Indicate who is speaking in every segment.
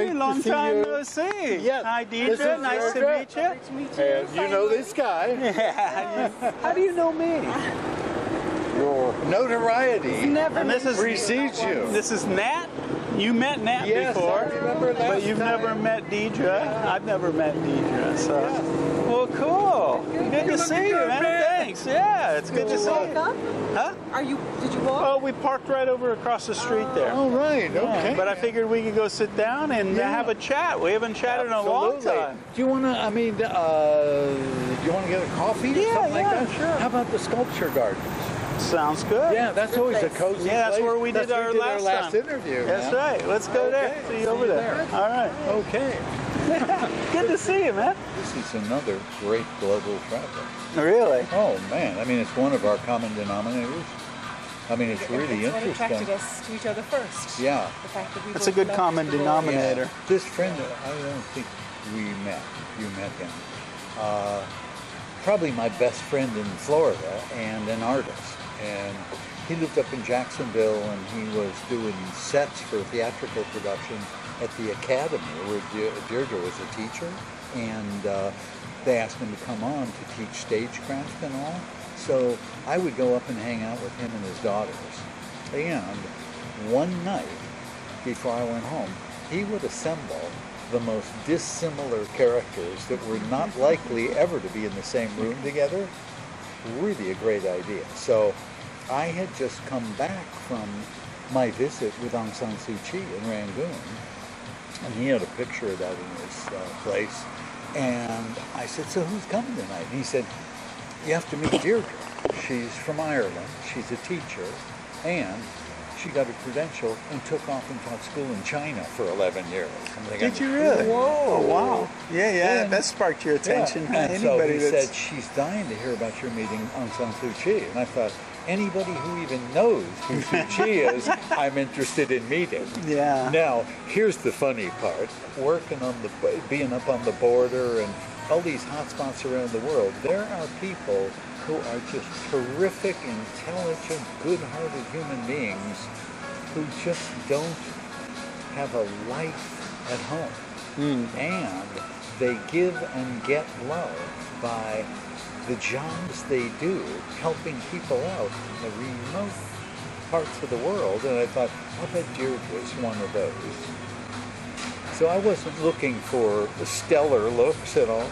Speaker 1: Great
Speaker 2: long
Speaker 1: to see
Speaker 2: time
Speaker 1: you.
Speaker 2: no see.
Speaker 1: Yes.
Speaker 2: Hi,
Speaker 1: This
Speaker 2: Deidre.
Speaker 1: is
Speaker 2: Nice to
Speaker 1: Nougat.
Speaker 2: meet you.
Speaker 3: Nice to meet you.
Speaker 1: And you know this guy.
Speaker 2: Yeah. How do you know me?
Speaker 1: Your notoriety
Speaker 3: Never
Speaker 2: And this is
Speaker 1: precedes you.
Speaker 2: This is Nat. You met Nat
Speaker 1: Yes,
Speaker 2: before,
Speaker 1: I remember last
Speaker 2: but you've
Speaker 1: time.
Speaker 2: never met Deidre. I've never met Deidre. So,
Speaker 1: Yeah.
Speaker 2: well, cool. Good to see you, man. Thanks. Yeah, it's good to see
Speaker 3: Walk
Speaker 2: you.
Speaker 3: up?
Speaker 2: Huh?
Speaker 3: Did you walk?
Speaker 2: Oh, we parked right over across the street there.
Speaker 1: All right, okay.
Speaker 2: But I figured we could go sit down and
Speaker 1: Yeah.
Speaker 2: have a chat. We haven't chatted in a long
Speaker 1: Absolutely.
Speaker 2: time.
Speaker 1: Do you want to, do you want to get a coffee or
Speaker 2: Yeah,
Speaker 1: something like
Speaker 2: yeah,
Speaker 1: that?
Speaker 2: sure.
Speaker 1: How about the Sculpture Gardens?
Speaker 2: Sounds good.
Speaker 1: Yeah, that's always a
Speaker 3: place.
Speaker 1: cozy
Speaker 2: Yeah, that's
Speaker 1: place.
Speaker 2: where we did our last time.
Speaker 1: interview.
Speaker 2: That's
Speaker 1: man.
Speaker 2: right. Let's go there.
Speaker 1: Okay,
Speaker 2: See you over there. All right.
Speaker 1: Okay.
Speaker 2: Good to see you, man.
Speaker 1: This is another great global traveler.
Speaker 2: Really?
Speaker 1: Oh, man. I mean, it's one of our common denominators. I mean, it's really
Speaker 3: That's what attracted
Speaker 1: interesting.
Speaker 3: us to each other first.
Speaker 1: Yeah.
Speaker 3: The fact that we
Speaker 2: That's
Speaker 3: both
Speaker 2: a good
Speaker 3: loved
Speaker 2: common
Speaker 3: the world.
Speaker 2: denominator.
Speaker 1: This friend, I don't think we met. You met him. Probably my best friend in Florida and an artist. And he lived up in Jacksonville and he was doing sets for theatrical production at the Academy where Deirdre was a teacher. And they asked him to come on to teach stagecraft and all. So I would go up and hang out with him and his daughters. And one night before I went home, he would assemble the most dissimilar characters that were not likely ever to be in the same room together. Really a great idea. So I had just come back from my visit with Aung San Suu Kyi in Rangoon, and he had a picture of that in his place. And I said, so who's coming tonight? And he said, you have to meet Deirdre. She's from Ireland. She's a teacher. And she got a credential and took off and taught school in China for 11 years. I'm thinking,
Speaker 2: Did you really?
Speaker 1: Whoa.
Speaker 2: Oh, wow. Yeah,
Speaker 1: And-
Speaker 2: that sparked your attention.
Speaker 1: Yeah. And so
Speaker 2: Anybody
Speaker 1: he
Speaker 2: that's...
Speaker 1: said, she's dying to hear about your meeting Aung San Suu Kyi. And I thought, anybody who even knows who Suu Kyi is, I'm interested in meeting.
Speaker 2: Yeah.
Speaker 1: Now, here's the funny part. Working on being up on the border and all these hotspots around the world, there are people who are just terrific, intelligent, good-hearted human beings who just don't have a life at home. And they give and get love by the jobs they do, helping people out in the remote parts of the world. And I thought, I'll bet Deirdre's one of those. So I wasn't looking for the stellar looks at all.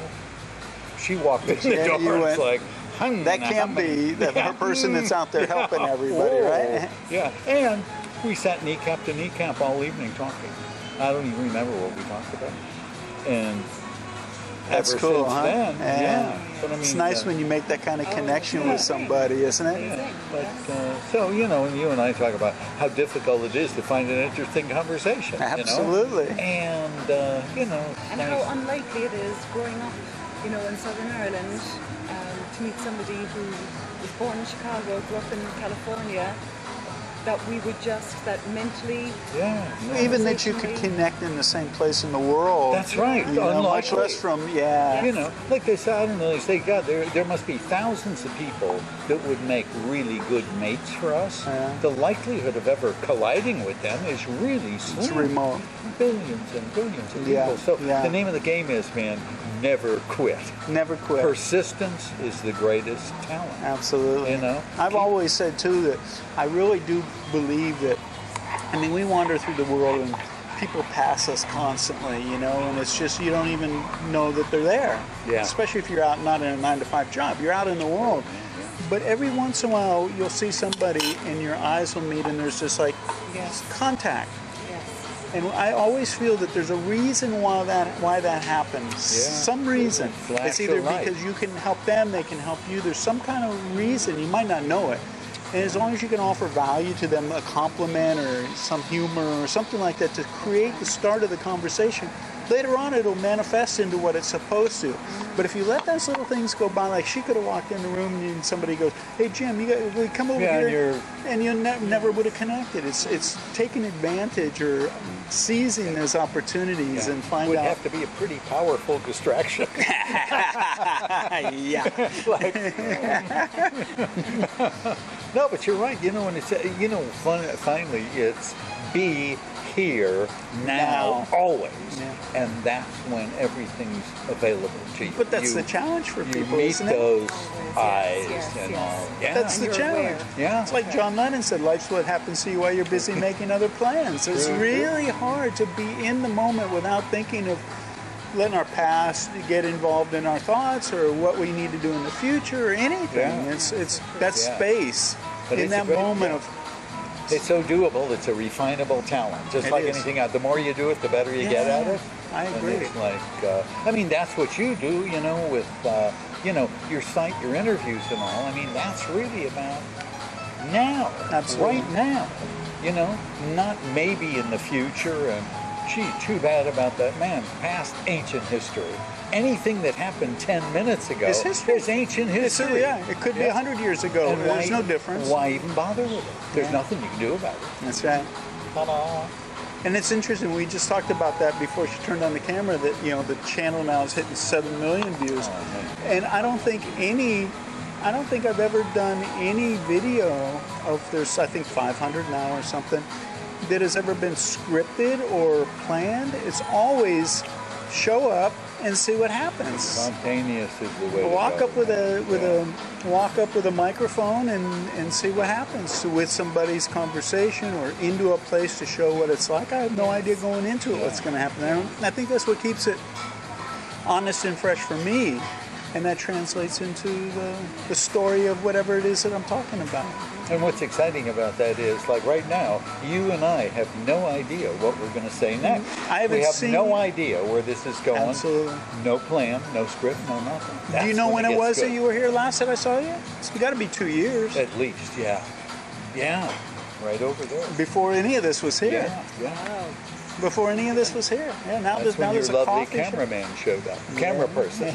Speaker 1: She walked in the
Speaker 2: Yeah,
Speaker 1: door
Speaker 2: you
Speaker 1: and
Speaker 2: went,
Speaker 1: was like,
Speaker 2: that can't be the person that's out there helping everybody, right?
Speaker 1: Yeah, and we sat kneecap to kneecap all evening talking. I don't even remember what we talked about. And
Speaker 2: That's
Speaker 1: ever
Speaker 2: cool,
Speaker 1: since
Speaker 2: huh?
Speaker 1: then,
Speaker 2: Yeah.
Speaker 1: But I mean,
Speaker 2: It's nice when you make that kind of connection with somebody, isn't it?
Speaker 1: Yeah, but so and you and I talk about how difficult it is to find an interesting conversation.
Speaker 2: Absolutely.
Speaker 1: You know? And
Speaker 3: And how unlikely it is growing up, in Southern Ireland, to meet somebody who was born in Chicago, grew up in California, that we would that mentally...
Speaker 2: Even that you could connect in the same place in the world.
Speaker 1: That's right.
Speaker 2: Much less from,
Speaker 1: like they say, I don't know, they say, God, there must be thousands of people that would make really good mates for us. The likelihood of ever colliding with them is really slim.
Speaker 2: It's remote.
Speaker 1: Billions and billions of people. So the name of the game is, man, never quit.
Speaker 2: Never quit.
Speaker 1: Persistence is the greatest talent.
Speaker 2: Absolutely. I've always said, too, that I really do believe that, we wander through the world and people pass us constantly, and it's just, you don't even know that they're there.
Speaker 1: Yeah.
Speaker 2: Especially if you're out not in a 9-to-5 job. You're out in the world. But every once in a while, you'll see somebody and your eyes will meet and there's just contact. And I always feel that there's a reason why that happens. Some reason. It's either because you can help them, they can help you. There's some kind of reason. You might not know it. And as long as you can offer value to them, a compliment or some humor or something like that to create the start of the conversation, later on it'll manifest into what it's supposed to. But if you let those little things go by, like she could have walked in the room and somebody goes, hey Jim, will you come over here? And you never would have connected. It's taking advantage or seizing those opportunities and find out.
Speaker 1: Would have to be a pretty powerful distraction. No, but you're right. And it's finally it's be here, now, always.
Speaker 2: Yeah.
Speaker 1: And that's when everything's available to you.
Speaker 2: But that's the challenge for
Speaker 1: You
Speaker 2: people,
Speaker 1: meet
Speaker 2: isn't it?
Speaker 1: those
Speaker 3: Always,
Speaker 1: eyes
Speaker 3: yes,
Speaker 1: and
Speaker 3: yes.
Speaker 1: all. Yeah.
Speaker 2: That's
Speaker 3: And
Speaker 2: the
Speaker 3: you're
Speaker 2: challenge.
Speaker 3: aware.
Speaker 1: Yeah.
Speaker 2: It's like John Lennon said, life's what happens to you while you're busy making other plans. It's
Speaker 1: True,
Speaker 2: really hard to be in the moment without thinking of letting our past get involved in our thoughts or what we need to do in the future or anything.
Speaker 1: Yeah.
Speaker 2: It's that
Speaker 1: Yeah.
Speaker 2: space
Speaker 1: But
Speaker 2: in
Speaker 1: it's a
Speaker 2: that
Speaker 1: great-
Speaker 2: moment
Speaker 1: yeah.
Speaker 2: of
Speaker 1: It's so doable. It's a refinable talent. Just
Speaker 2: It
Speaker 1: like
Speaker 2: is.
Speaker 1: anything else. The more you do it, the better you get at it.
Speaker 2: I
Speaker 1: And
Speaker 2: agree.
Speaker 1: it's like, I mean, that's what you do, you know, with, you know, your site, your interviews and all. I mean, that's really about now.
Speaker 2: Absolutely.
Speaker 1: Right now. You know, not maybe in the future. And gee, too bad about that man. Past ancient history. Anything that happened 10 minutes ago
Speaker 2: It's history.
Speaker 1: is ancient history.
Speaker 2: yeah, it could be 100 years ago.
Speaker 1: And
Speaker 2: There's no difference.
Speaker 1: Why even bother with it? There's
Speaker 2: Yeah.
Speaker 1: nothing you can do about it.
Speaker 2: That's right.
Speaker 1: Ta-da.
Speaker 2: And it's interesting. We just talked about that before she turned on the camera. That the channel now is hitting 7 million views, and I don't think I've ever done any video of there's I think 500 now or something that has ever been scripted or planned. It's always show up and see what happens.
Speaker 1: Spontaneous is the way
Speaker 2: Walk
Speaker 1: to go.
Speaker 2: up with a microphone and see what happens with somebody's conversation or into a place to show what it's like. I have no idea going into it what's going to happen. I think that's what keeps it honest and fresh for me, and that translates into the story of whatever it is that I'm talking about.
Speaker 1: And what's exciting about that is, like right now, you and I have no idea what we're going to say next.
Speaker 2: I haven't
Speaker 1: we have
Speaker 2: seen-
Speaker 1: no idea where this is going.
Speaker 2: Absolutely.
Speaker 1: No plan, no script, no nothing.
Speaker 2: Do you
Speaker 1: That's
Speaker 2: know when it
Speaker 1: gets
Speaker 2: was that
Speaker 1: good.
Speaker 2: you were here last that I saw you? It's got to be 2 years.
Speaker 1: At least, yeah. Yeah, right over there.
Speaker 2: Before any of this was here.
Speaker 1: Yeah, yeah.
Speaker 2: Before any of this was here. Yeah, now
Speaker 1: That's when your
Speaker 2: there's a
Speaker 1: lovely
Speaker 2: coffee shop.
Speaker 1: cameraman showed up. Camera person.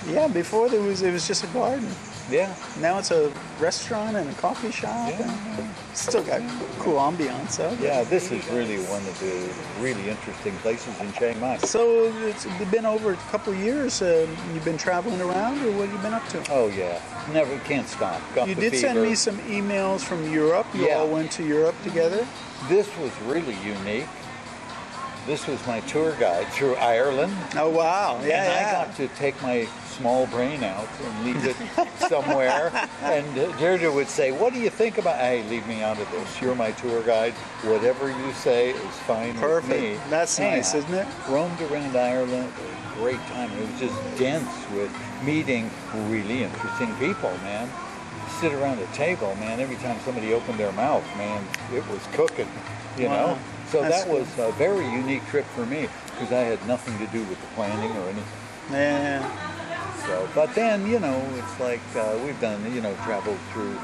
Speaker 2: Yeah, before it was just a garden.
Speaker 1: Yeah.
Speaker 2: Now it's a restaurant and a coffee shop.
Speaker 1: Yeah.
Speaker 2: And still got cool ambiance. So.
Speaker 1: Yeah, this is really one of the really interesting places in Chiang Mai.
Speaker 2: So it's been over a couple of years. You've been traveling around, or what have you been up to?
Speaker 1: Oh yeah, never can't stop. Got
Speaker 2: You
Speaker 1: the
Speaker 2: did send
Speaker 1: fever.
Speaker 2: me some emails from Europe. You
Speaker 1: Yeah.
Speaker 2: all went to Europe together.
Speaker 1: This was really unique. This was my tour guide through Ireland.
Speaker 2: Oh wow! Yeah,
Speaker 1: And
Speaker 2: yeah.
Speaker 1: I got to take my small brain out and leave it somewhere. And Deirdre would say, "What do you think about?" Hey, leave me out of this. You're my tour guide. Whatever you say is fine
Speaker 2: Perfect.
Speaker 1: with me.
Speaker 2: That's
Speaker 1: And
Speaker 2: nice, isn't it?
Speaker 1: Roamed around Ireland. It was a great time. It was just dense with meeting really interesting people, man. Sit around a table, man. Every time somebody opened their mouth, man, it was cooking, you
Speaker 2: Wow.
Speaker 1: know? So
Speaker 2: That's
Speaker 1: that was a very unique trip for me because I had nothing to do with the planning or anything.
Speaker 2: Yeah.
Speaker 1: So, but then, you know, it's like we've done, you know, traveled through,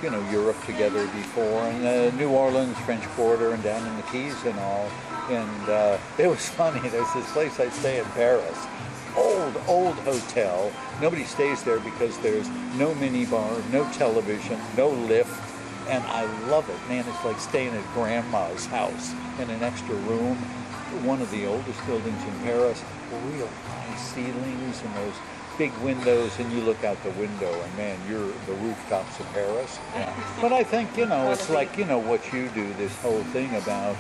Speaker 1: you know, Europe together before, and New Orleans, French Quarter, and down in the Keys and all. And it was funny. There's this place I stay in Paris. Old hotel. Nobody stays there because there's no minibar, no television, no lift. And I love it, man. It's like staying at grandma's house in an extra room. One of the oldest buildings in Paris. Real high ceilings and those big windows, and you look out the window, and man, you're the rooftops of Paris. Yeah. But I think, you know, it's like, you know, what you do, this whole thing about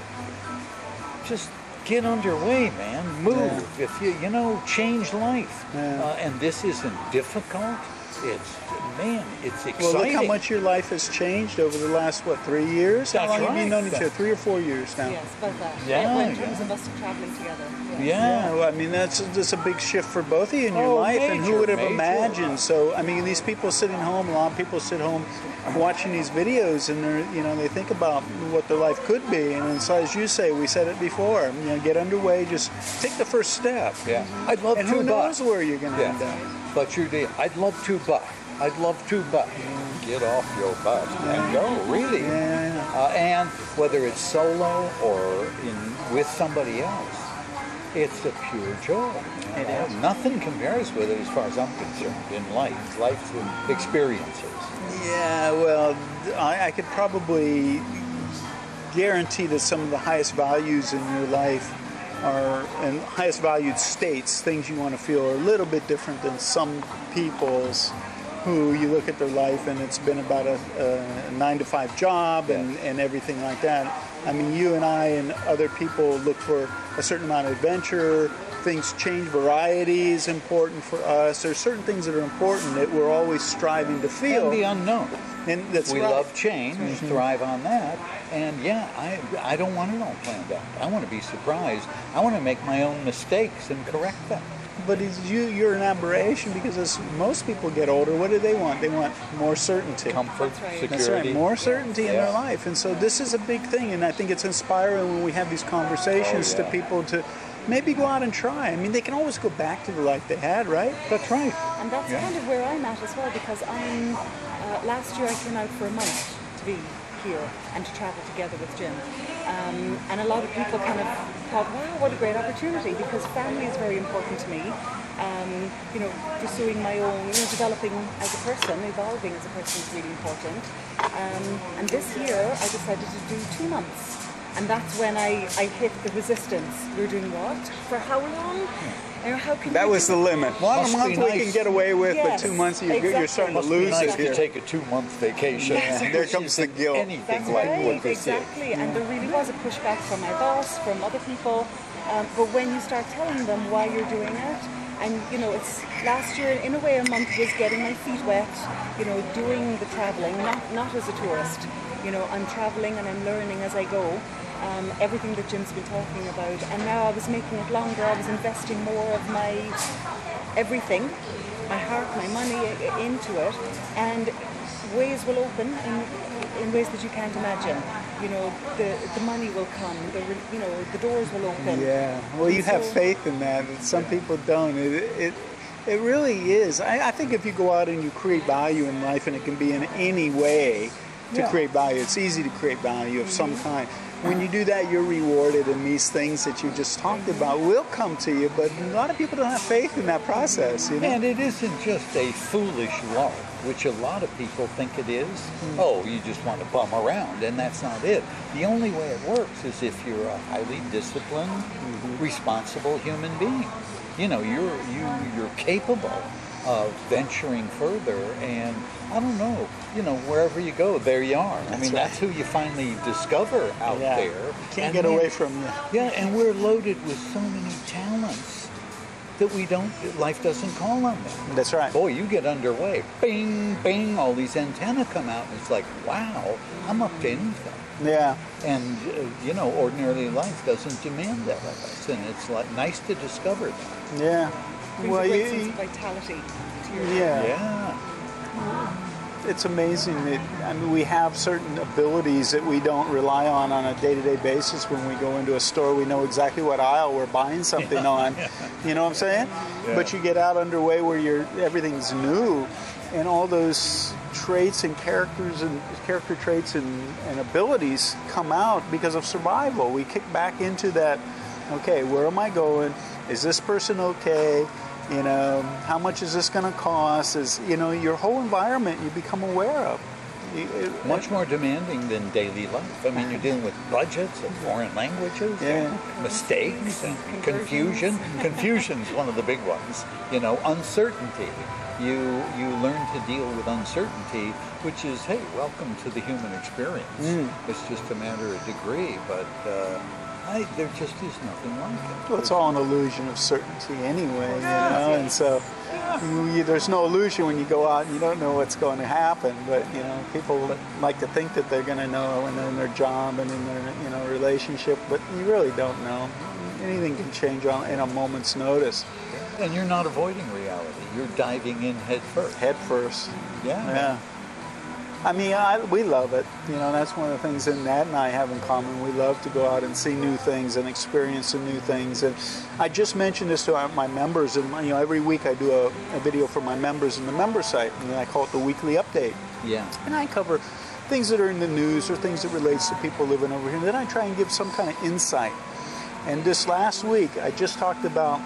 Speaker 1: just get underway, man. Move. If you know, change life.
Speaker 2: Yeah.
Speaker 1: And this isn't difficult. It's, man, it's exciting.
Speaker 2: Well, look how much your life has changed over the last, 3 years? How
Speaker 1: That's
Speaker 2: long have you
Speaker 1: right.
Speaker 2: known each other? 3 or 4 years now?
Speaker 3: Yes, about that.
Speaker 1: Yeah,
Speaker 3: In terms
Speaker 1: yeah.
Speaker 3: of us traveling together. Yes.
Speaker 1: Yeah.
Speaker 2: Well, I mean, that's a big shift for both of you in your
Speaker 1: Oh,
Speaker 2: life, and who
Speaker 1: major,
Speaker 2: would have
Speaker 1: major.
Speaker 2: imagined? So, I mean, these people sitting home, a lot of people sit home watching these videos, and they think about what their life could be. And so, as you say, we said it before, get underway, just take the first step.
Speaker 1: Yeah. I'd love
Speaker 2: And
Speaker 1: to,
Speaker 2: who
Speaker 1: but
Speaker 2: knows where you're going to end up.
Speaker 1: But you did. I'd love to, but get off your butt and go. Really.
Speaker 2: Yeah.
Speaker 1: And whether it's solo or with somebody else, it's a pure joy.
Speaker 2: It is.
Speaker 1: Nothing compares with it as far as I'm concerned in life. Life's experiences.
Speaker 2: Yeah, well, I could probably guarantee that some of the highest values in your life are, and highest valued states, things you want to feel are a little bit different than some people's who you look at their life and it's been about a 9-to-5 job and everything like that. I mean, you and I and other people look for a certain amount of adventure. Things change. Variety is important for us. There's certain things that are important that we're always striving to feel.
Speaker 1: And the unknown.
Speaker 2: And that's
Speaker 1: we
Speaker 2: right.
Speaker 1: love change, thrive on that. And yeah, I don't want it all planned out. I want to be surprised. I want to make my own mistakes and correct them.
Speaker 2: But you're an aberration, because as most people get older, what do they want? They want more certainty.
Speaker 1: Comfort,
Speaker 3: That's right.
Speaker 1: security.
Speaker 2: That's right, more certainty in
Speaker 1: Yeah.
Speaker 2: their life. And so this is a big thing, and I think it's inspiring when we have these conversations to people to maybe go out and try. I mean, they can always go back to the life they had, right?
Speaker 1: That's right.
Speaker 3: And that's kind of where I'm at as well, because I'm last year I came out for a month to be here and to travel together with Jim. And a lot of people kind of thought, wow, what a great opportunity, because family is very important to me. You know, pursuing my own, you know, developing as a person, evolving as a person is really important. And this year I decided to do 2 months. And that's when I hit the resistance. You're doing what? For how long? You know, how can
Speaker 2: That
Speaker 3: you
Speaker 2: was
Speaker 3: do-
Speaker 2: the limit. One
Speaker 1: Must
Speaker 2: month
Speaker 1: be
Speaker 2: we
Speaker 1: nice.
Speaker 2: can get away with,
Speaker 3: Yes,
Speaker 2: but 2 months you're
Speaker 3: exactly.
Speaker 2: starting to
Speaker 1: Must be
Speaker 2: lose
Speaker 1: nice
Speaker 2: it
Speaker 1: to
Speaker 2: here.
Speaker 1: take a 2-month vacation.
Speaker 2: Yeah, there comes the guilt.
Speaker 1: Anything
Speaker 3: That's
Speaker 1: like
Speaker 3: right,
Speaker 1: what this
Speaker 3: exactly.
Speaker 1: is.
Speaker 3: And there really was a pushback from my boss, from other people. But when you start telling them why you're doing it, and you know, it's last year in a way a month was getting my feet wet, you know, doing the traveling, not as a tourist. You know, I'm traveling and I'm learning as I go. Everything that Jim's been talking about, and now I was making it longer. I was investing more of my everything, my heart, my money into it, and ways will open in ways that you can't imagine. You know, the money will come. You know, the doors will open.
Speaker 2: Yeah. Well, you have
Speaker 3: So-
Speaker 2: faith in that. Some people don't. It really is. I think if you go out and you create value in life, and it can be in any way to create value. It's easy to create value of some kind. When you do that, you're rewarded, and these things that you just talked about will come to you, but a lot of people don't have faith in that process, you know?
Speaker 1: And it isn't just a foolish lark, which a lot of people think it is. Oh, you just want to bum around, and that's not it. The only way it works is if you're a highly disciplined, responsible human being. You know, you're capable of venturing further, and I don't know, you know, wherever you go, there you are. I mean, that's who you finally discover out there.
Speaker 2: Can't
Speaker 1: And
Speaker 2: get
Speaker 1: then-
Speaker 2: away from you.
Speaker 1: Yeah, and we're loaded with so many talents that life doesn't call on them.
Speaker 2: That's right.
Speaker 1: Boy, you get underway, bing, bing, all these antennae come out, and it's like, wow, I'm up to anything.
Speaker 2: Yeah.
Speaker 1: And, you know, ordinarily life doesn't demand that of us, and it's like nice to discover that.
Speaker 2: Yeah.
Speaker 3: Brings
Speaker 2: Well,
Speaker 3: a great sense of vitality to your
Speaker 2: yeah.
Speaker 1: Yeah.
Speaker 2: It's amazing that, I mean, we have certain abilities that we don't rely on a day-to-day basis. When we go into a store, we know exactly what aisle we're buying something on. You know what I'm saying?
Speaker 1: Yeah.
Speaker 2: But you get out underway where everything's new, and all those traits and character traits and abilities come out because of survival. We kick back into that, okay, where am I going? Is this person okay? You know, how much is this going to cost? You know, your whole environment you become aware of.
Speaker 1: Much more demanding than daily life. I mean, you're dealing with budgets and foreign languages, and mistakes and confusion. Confusion's one of the big ones. You know, uncertainty. You learn to deal with uncertainty, which is, hey, welcome to the human experience. It's just a matter of degree, but there just is nothing like it.
Speaker 2: Well, it's all an illusion of certainty anyway, you know, and so there's no illusion when you go out and you don't know what's going to happen, but, you know, people like to think that they're going to know when they're in their job and in their, you know, relationship, but you really don't know. Anything can change in a moment's notice.
Speaker 1: And you're not avoiding reality. You're diving in head first.
Speaker 2: Head first.
Speaker 1: Yeah.
Speaker 2: I mean, we love it. You know, that's one of the things that Nat and I have in common. We love to go out and see new things and experience some new things. And I just mentioned this to my members, and you know, every week I do a video for my members in the member site, and I call it the Weekly Update.
Speaker 1: Yeah.
Speaker 2: And I cover things that are in the news or things that relates to people living over here. And then I try and give some kind of insight. And this last week, I just talked about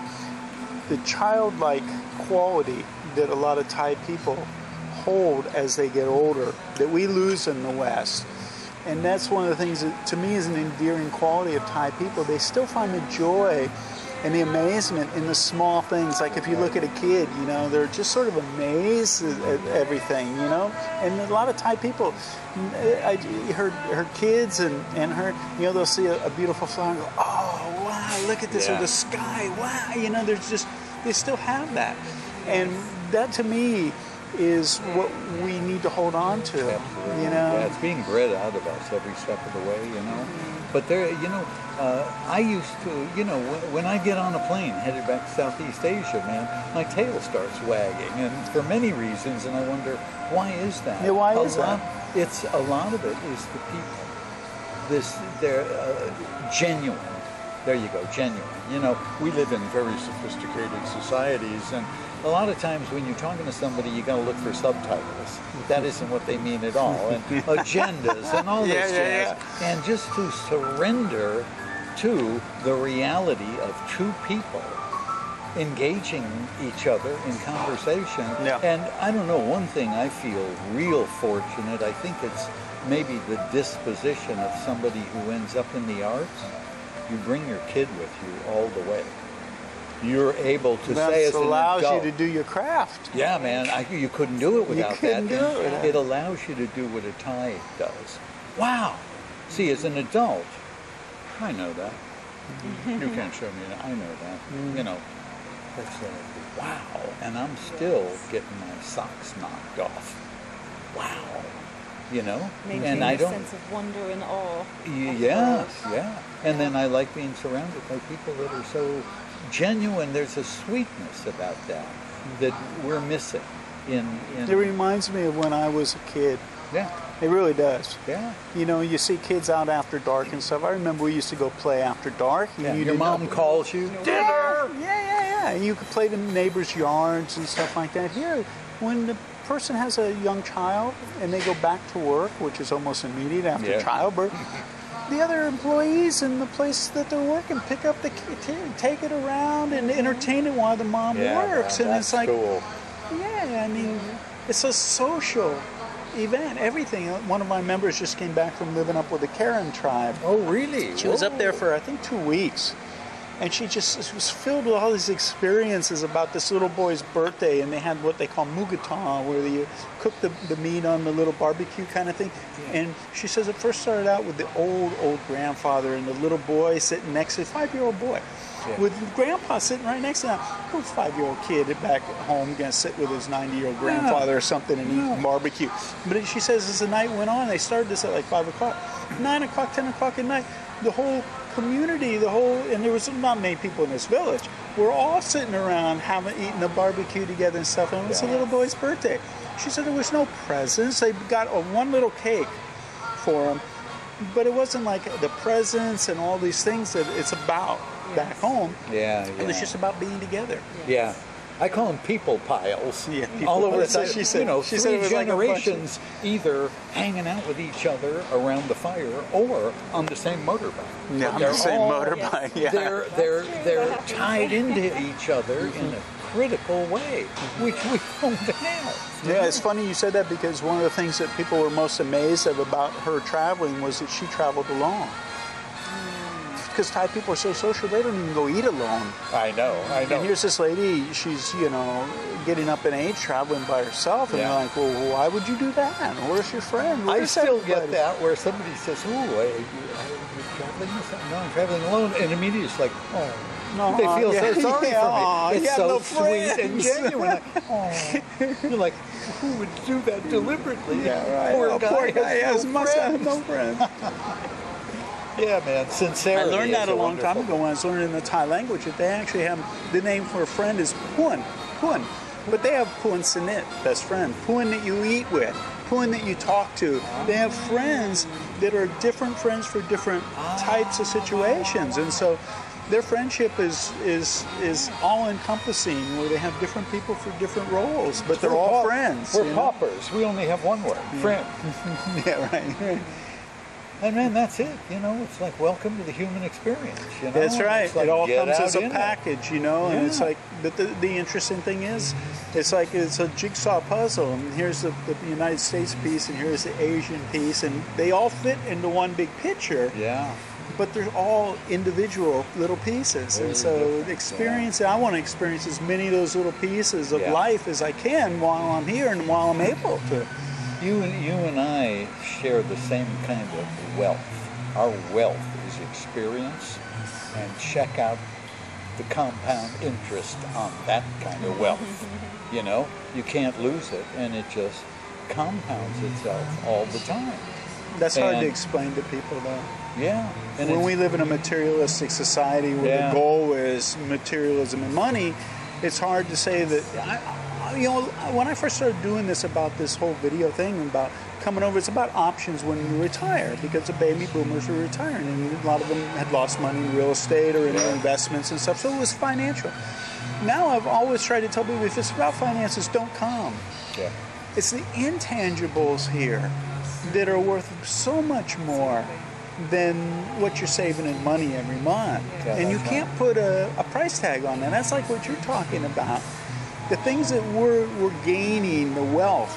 Speaker 2: the childlike quality that a lot of Thai people hold as they get older, that we lose in the West. And that's one of the things that to me is an endearing quality of Thai people. They still find the joy and the amazement in the small things. Like if you look at a kid, you know, they're just sort of amazed at everything, you know. And a lot of Thai people, her kids and her, you know, they'll see a beautiful flower and go, oh wow, look at this, or the sky, wow, you know. There's just, they still have that, and that to me is what we need to hold on to.
Speaker 1: Absolutely.
Speaker 2: You know,
Speaker 1: yeah, it's being bred out of us every step of the way, you know. But there, you know, I used to, you know, when I get on a plane headed back to Southeast Asia, man, my tail starts wagging, and for many reasons, and I wonder, why is that?
Speaker 2: Yeah, why is that?
Speaker 1: It's a lot of it is the people. They're genuine. There you go, genuine. You know, we live in very sophisticated societies, and a lot of times when you're talking to somebody, you got to look for subtitles. That isn't what they mean at all, and agendas and all this jazz. And just to surrender to the reality of two people engaging each other in conversation. And I don't know, one thing I feel real fortunate, I think it's maybe the disposition of somebody who ends up in the arts. You bring your kid with you all the way. You're able to say as an adult.
Speaker 2: That allows you to do your craft.
Speaker 1: Yeah, man, you couldn't do it without that.
Speaker 2: You couldn't do it without.
Speaker 1: It allows you to do what a Thai does. Wow. See, as an adult, I know that. You can't show me that. I know that. You know, that's wow. And I'm still getting my socks knocked off. Wow. You know?
Speaker 3: Maintaining a sense of wonder and awe.
Speaker 1: Yes, yeah. And then I like being surrounded by people that are so genuine. There's a sweetness about that we're missing. It
Speaker 2: reminds me of when I was a kid.
Speaker 1: Yeah.
Speaker 2: It really does.
Speaker 1: Yeah.
Speaker 2: You know, you see kids out after dark and stuff. I remember we used to go play after dark.
Speaker 1: Yeah. Your mom calls you. Dinner!
Speaker 2: Yeah. And you could play in the neighbors' yards and stuff like that. Here, when the person has a young child and they go back to work, which is almost immediate after childbirth, the other employees in the place that they're working pick up the kid, take it around and entertain it while the mom works.
Speaker 1: Man,
Speaker 2: and it's like,
Speaker 1: cool.
Speaker 2: I mean, it's a social event, everything. One of my members just came back from living up with the Karen tribe.
Speaker 1: Oh, really?
Speaker 2: She was up there for, I think, 2 weeks. And she just was filled with all these experiences about this little boy's birthday, and they had what they call Nougat, where you cook the meat on the little barbecue kind of thing. Yeah. And she says it first started out with the old grandfather and the little boy sitting next to the 5-year-old boy. Yeah. With grandpa sitting right next to him. Who's 5-year-old kid back at home going to sit with his 90-year-old grandfather or something and eat barbecue? But she says as the night went on, they started this at like 5 o'clock, 9 o'clock, 10 o'clock at night, the whole community, and there was not many people in this village, we're all sitting around eating a barbecue together and stuff, and it was a little boy's birthday. She said there was no presents. They got one little cake for him, but it wasn't like the presents and all these things that it's about back home. It was just about being together.
Speaker 1: Yeah. I call them people piles.
Speaker 2: Yeah,
Speaker 1: all over the
Speaker 2: so
Speaker 1: time.
Speaker 2: she said,
Speaker 1: you know,
Speaker 2: she
Speaker 1: 3
Speaker 2: said it was
Speaker 1: generations either hanging out with each other around the fire or on the same motorbike.
Speaker 2: Yeah, on the same motorbike. Yeah.
Speaker 1: They're tied into each other in a critical way, which we don't have.
Speaker 2: Yeah, it's funny you said that, because one of the things that people were most amazed of about her traveling was that she traveled alone. Because Thai people are so social, they don't even go eat alone.
Speaker 1: I know.
Speaker 2: And here's this lady, she's, getting up in age, traveling by herself, and you're like, well, why would you do that? Where's your friend?
Speaker 1: I still get that, where somebody says, oh, are you traveling with something? No, I'm traveling alone. And immediately it's like, oh, they feel so sorry for me. It's so sweet and genuine. You're like, who would do that deliberately?
Speaker 2: Yeah, right. Poor guy must have no friends.
Speaker 1: Yeah, man, sincerity.
Speaker 2: I learned that a long time ago when I was learning the Thai language, that they actually have, the name for a friend is Puan. But they have Puan Sinit, best friend. Puan that you eat with. Puan that you talk to. They have friends that are different friends for different types of situations. And so their friendship is all-encompassing, where they have different people for different roles, but they're all friends.
Speaker 1: We're paupers. We only have one word, friend.
Speaker 2: Yeah, right.
Speaker 1: And man, that's it. It's like, welcome to the human experience.
Speaker 2: That's right.
Speaker 1: Like,
Speaker 2: it all comes as a package, and it's like, but the interesting thing is, it's like it's a jigsaw puzzle. And here's the United States piece, and here's the Asian piece, and they all fit into one big picture.
Speaker 1: Yeah.
Speaker 2: but they're all individual little pieces.
Speaker 1: Very
Speaker 2: and so
Speaker 1: different,
Speaker 2: I want to experience as many of those little pieces of
Speaker 1: Yeah.
Speaker 2: life as I can while I'm here and while I'm able to.
Speaker 1: You and I share the same kind of wealth. Our wealth is experience, and check out the compound interest on that kind of wealth. You know, you can't lose it, and it just compounds itself all the time.
Speaker 2: That's hard to
Speaker 1: And-
Speaker 2: explain to people, though.
Speaker 1: Yeah. And
Speaker 2: When
Speaker 1: it's-
Speaker 2: we live in a materialistic society where
Speaker 1: Yeah.
Speaker 2: the goal is materialism and money, it's hard to say that. You know, when I first started doing this about this whole video thing about coming over, it's about options when you retire, because the baby boomers were retiring and a lot of them had lost money in real estate or in their investments and stuff, so it was financial. Now I've always tried to tell people, if it's about finances, don't come.
Speaker 1: yeah.
Speaker 2: It's the intangibles here that are worth so much more than what you're saving in money every month.
Speaker 1: Yeah,
Speaker 2: And you
Speaker 1: that's
Speaker 2: can't put a price tag on that. That's like what you're talking about. The things that we're gaining, the wealth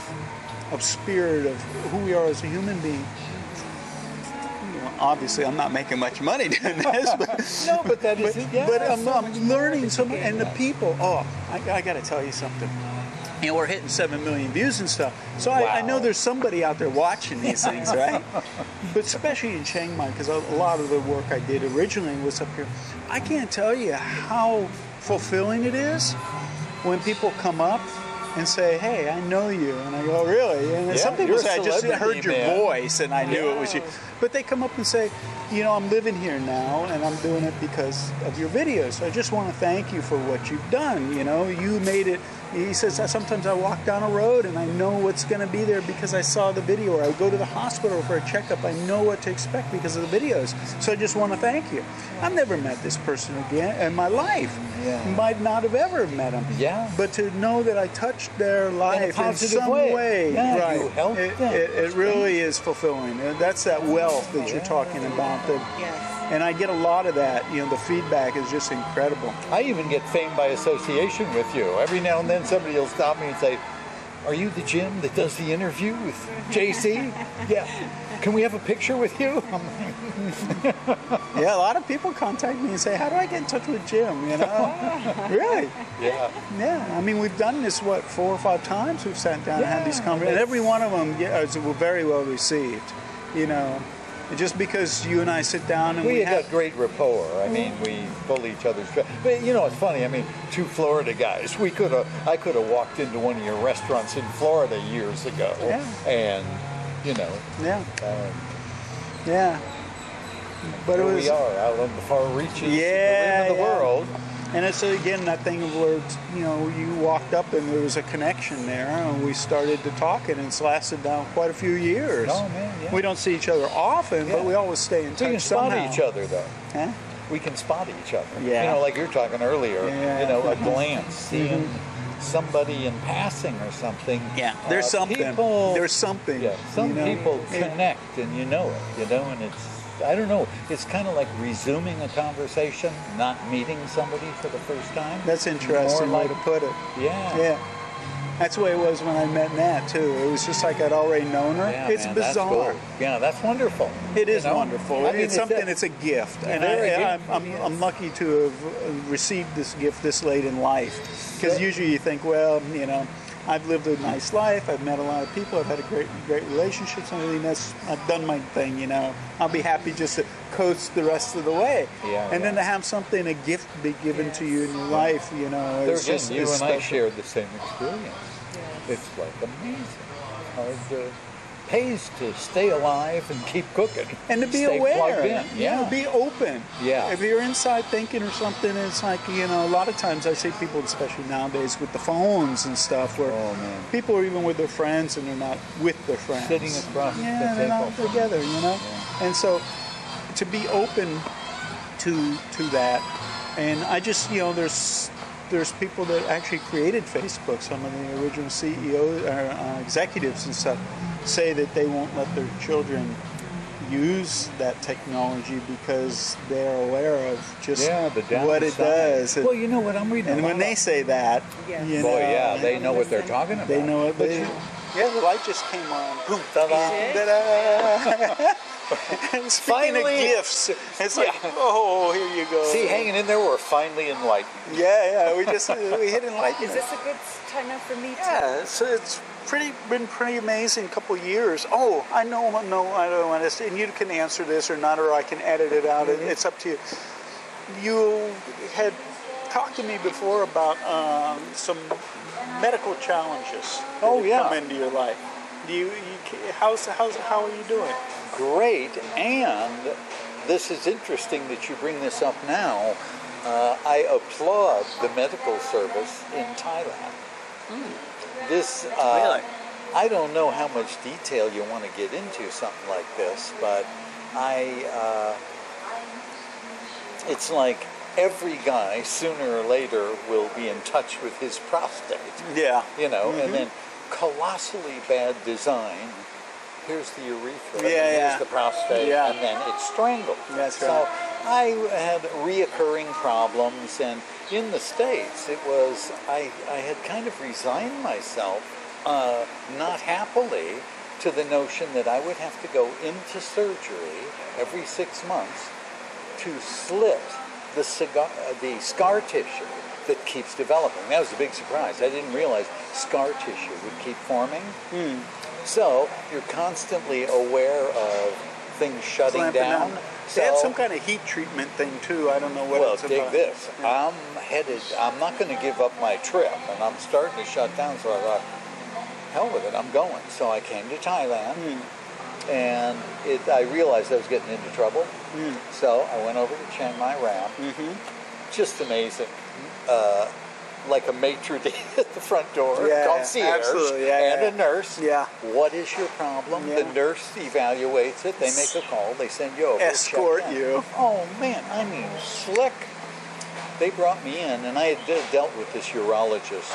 Speaker 2: of spirit, of who we are as a human being. You know, obviously, I'm not making much money doing this, but
Speaker 1: No, but that is it. Yeah,
Speaker 2: but
Speaker 1: there's so much
Speaker 2: I'm
Speaker 1: more
Speaker 2: learning
Speaker 1: that
Speaker 2: so
Speaker 1: you
Speaker 2: much.
Speaker 1: gain
Speaker 2: And the
Speaker 1: out.
Speaker 2: people, I got to tell you something. You know, we're hitting 7 million views and stuff. So I know
Speaker 1: Wow.
Speaker 2: there's somebody out there watching these things, right? But especially in Chiang Mai, because a lot of the work I did originally was up here. I can't tell you how fulfilling it is when people come up and say, "Hey, I know you," and I go, "Really?" And
Speaker 1: Yeah,
Speaker 2: some people
Speaker 1: you're a
Speaker 2: say, "I just
Speaker 1: celebrity,
Speaker 2: heard your
Speaker 1: man."
Speaker 2: voice and I knew it was you." But they come up and say, "You know, I'm living here now, and I'm doing it because of your videos. I just want to thank you for what you've done. You know, you made it." He says, "Sometimes I walk down a road and I know what's going to be there because I saw the video, or I go to the hospital for a checkup. I know what to expect because of the videos. So I just want to thank you." I've never met this person again in my life.
Speaker 1: Yeah.
Speaker 2: Might not have ever met him.
Speaker 1: Yeah.
Speaker 2: But to know that I touched their life in
Speaker 1: positive
Speaker 2: some
Speaker 1: way. Yeah,
Speaker 2: right?
Speaker 1: you helped
Speaker 2: it,
Speaker 1: them.
Speaker 2: it
Speaker 1: That's
Speaker 2: really is fulfilling. And that's that wealth that you're talking about.
Speaker 3: Yes.
Speaker 2: And I get a lot of that. You know, the feedback is just incredible.
Speaker 1: I even get fame by association with you. Every now and then somebody will stop me and say, "Are you the Jim that does the interview with JC?" "Yeah." "Can we have a picture with you?" I'm like,
Speaker 2: Yeah, a lot of people contact me and say, "How do I get in touch with Jim?" You know, really?
Speaker 1: yeah.
Speaker 2: Yeah. I mean, we've done this 4 or 5 times. We've sat down and had these
Speaker 1: Yeah,
Speaker 2: conversations, and
Speaker 1: that's-
Speaker 2: every one of them were very well received. You know, just because you and I sit down and
Speaker 1: We
Speaker 2: we
Speaker 1: had
Speaker 2: have
Speaker 1: got great rapport. I mean, we pull each other's. But you know, it's funny. I mean, 2 Florida guys. I could have walked into one of your restaurants in Florida years ago,
Speaker 2: Yeah.
Speaker 1: and you know,
Speaker 2: yeah,
Speaker 1: um,
Speaker 2: yeah. But
Speaker 1: here
Speaker 2: it was
Speaker 1: we are out on the far reaches of the
Speaker 2: Yeah,
Speaker 1: rim of the
Speaker 2: yeah.
Speaker 1: world.
Speaker 2: And it's again that thing of where you know you walked up and there was a connection there, and we started to talk, and it's lasted now quite a few years.
Speaker 1: Oh, man, yeah.
Speaker 2: We don't see each other often, but
Speaker 1: Yeah.
Speaker 2: we always stay in touch
Speaker 1: We can spot
Speaker 2: somehow.
Speaker 1: each other, though.
Speaker 2: Huh?
Speaker 1: We can spot each other.
Speaker 2: Yeah.
Speaker 1: You know, like you're talking earlier.
Speaker 2: Yeah.
Speaker 1: You know, a glance, seeing somebody in passing or something.
Speaker 2: Yeah, there's something.
Speaker 1: People,
Speaker 2: There's something.
Speaker 1: Yeah, some
Speaker 2: you know?
Speaker 1: people
Speaker 2: Yeah.
Speaker 1: connect, and you know it. You know, and it's. I don't know. It's kind of like resuming a conversation, not meeting somebody for the first time.
Speaker 2: That's interesting
Speaker 1: More
Speaker 2: way
Speaker 1: like,
Speaker 2: to put it.
Speaker 1: yeah.
Speaker 2: Yeah. That's the way it was when I met Nat too. It was just like I'd already known her.
Speaker 1: Yeah,
Speaker 2: It's
Speaker 1: man,
Speaker 2: bizarre.
Speaker 1: That's cool. Yeah, that's wonderful.
Speaker 2: It is
Speaker 1: You know?
Speaker 2: wonderful.
Speaker 1: I mean,
Speaker 2: It's something. It's a gift, and
Speaker 1: very
Speaker 2: I'm lucky to have received this gift this late in life. Because usually you think, well, you know, I've lived a nice life. I've met a lot of people. I've had a great relationships and everything. I've done my thing. You know, I'll be happy just to coast the rest of the way.
Speaker 1: Yeah,
Speaker 2: and then
Speaker 1: yeah.
Speaker 2: to have something, a gift, be given to you in your life. You know,
Speaker 1: There
Speaker 2: it's
Speaker 1: again,
Speaker 2: just
Speaker 1: you
Speaker 2: it's
Speaker 1: and I
Speaker 2: special.
Speaker 1: shared the same experience. It's like amazing. Hard to pays to stay alive and keep cooking.
Speaker 2: And to be
Speaker 1: Stay
Speaker 2: aware,
Speaker 1: plugged in.
Speaker 2: you know, be open.
Speaker 1: Yeah.
Speaker 2: If you're inside thinking or something, it's like, you know, a lot of times I see people, especially nowadays with the phones and stuff, where
Speaker 1: Oh, man.
Speaker 2: people are even with their friends and they're not with their friends.
Speaker 1: Sitting across the
Speaker 2: Yeah, they're not
Speaker 1: table.
Speaker 2: together, you know? And so to be open to that, and I just, you know, there's people that actually created Facebook, some of the original CEOs, executives and stuff, say that they won't let their children use that technology because they're aware of just what it
Speaker 1: downside.
Speaker 2: does.
Speaker 1: Well, you know what I'm reading.
Speaker 2: And when they say that,
Speaker 3: Yes.
Speaker 2: you
Speaker 1: boy,
Speaker 2: know,
Speaker 1: yeah, they know what they're talking about.
Speaker 2: they know it.
Speaker 1: But
Speaker 2: But
Speaker 1: you,
Speaker 2: yeah, the light just came on. Boom,
Speaker 1: Ta-da.
Speaker 2: ta-da. Speaking of gifts, it's like, oh, here you go.
Speaker 1: See, hanging in there, we're finally enlightened.
Speaker 2: Yeah, we hit enlightenment.
Speaker 3: Is this a good time now for me to?
Speaker 2: Yeah, it's been pretty amazing couple years. Oh, I know, no, I don't want to say, and you can answer this or not, or I can edit it out.
Speaker 1: Mm-hmm.
Speaker 2: It's up to you. You had talked to me before about some medical challenges that come into your life. How are you doing?
Speaker 1: Great, and this is interesting that you bring this up now. I applaud the medical service in Thailand. This,
Speaker 2: Really?
Speaker 1: I don't know how much detail you want to get into something like this, but it's like every guy sooner or later will be in touch with his prostate.
Speaker 2: Yeah.
Speaker 1: You know, and then colossally bad design. Here's the urethra, here's the prostate, and then it's strangled.
Speaker 2: That's
Speaker 1: so
Speaker 2: right.
Speaker 1: I had reoccurring problems, and in the States, it was, I had kind of resigned myself, not happily, to the notion that I would have to go into surgery every 6 months to slit the scar tissue that keeps developing. That was a big surprise. I didn't realize scar tissue would keep forming. So you're constantly aware of things shutting down.
Speaker 2: They had some kind of heat treatment thing too. I don't know what it's
Speaker 1: dig
Speaker 2: about.
Speaker 1: this.
Speaker 2: Yeah.
Speaker 1: I'm not going to give up my trip, and I'm starting to shut down, so I thought, hell with it, I'm going. So I came to Thailand, and I realized I was getting into trouble. So I went over to Chiang Mai Ram. Just amazing. Like a maitre d' at the front door, concierge, and a nurse.
Speaker 2: Yeah.
Speaker 1: What is your problem?
Speaker 2: Yeah.
Speaker 1: The nurse evaluates it. They make a call. They send you over.
Speaker 2: Escort you.
Speaker 1: Oh man, I mean slick. They brought me in, and I had dealt with this urologist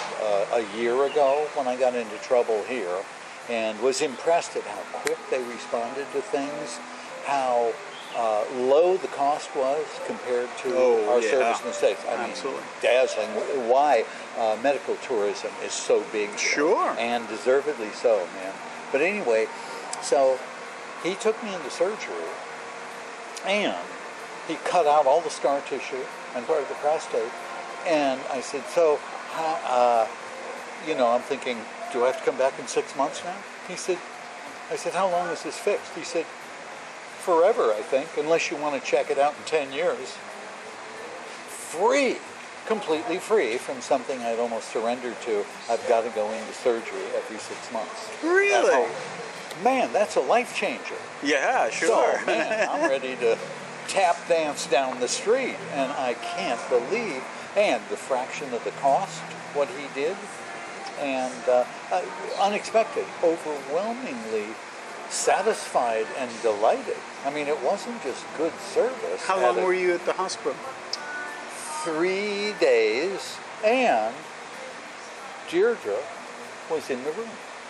Speaker 1: a year ago when I got into trouble here, and was impressed at how quick they responded to things, how low the cost was compared to our service in the States. I mean, dazzling. Why medical tourism is so big.
Speaker 2: Sure.
Speaker 1: And deservedly so, man. But anyway, so he took me into surgery, and he cut out all the scar tissue and part of the prostate. And I said, so, I'm thinking, do I have to come back in 6 months now? I said, how long is this fixed? He said, forever, I think, unless you want to check it out in 10 years. Free, completely free from something I'd almost surrendered to. I've got to go into surgery every 6 months.
Speaker 2: Really?
Speaker 1: Man, that's a life changer.
Speaker 2: Yeah, sure.
Speaker 1: So, man, I'm ready to tap dance down the street, and I can't believe, and the fraction of the cost, what he did, and unexpected, overwhelmingly satisfied and delighted. I mean, it wasn't just good service.
Speaker 2: How long were you at the hospital?
Speaker 1: 3 days, and Deirdre was in the room.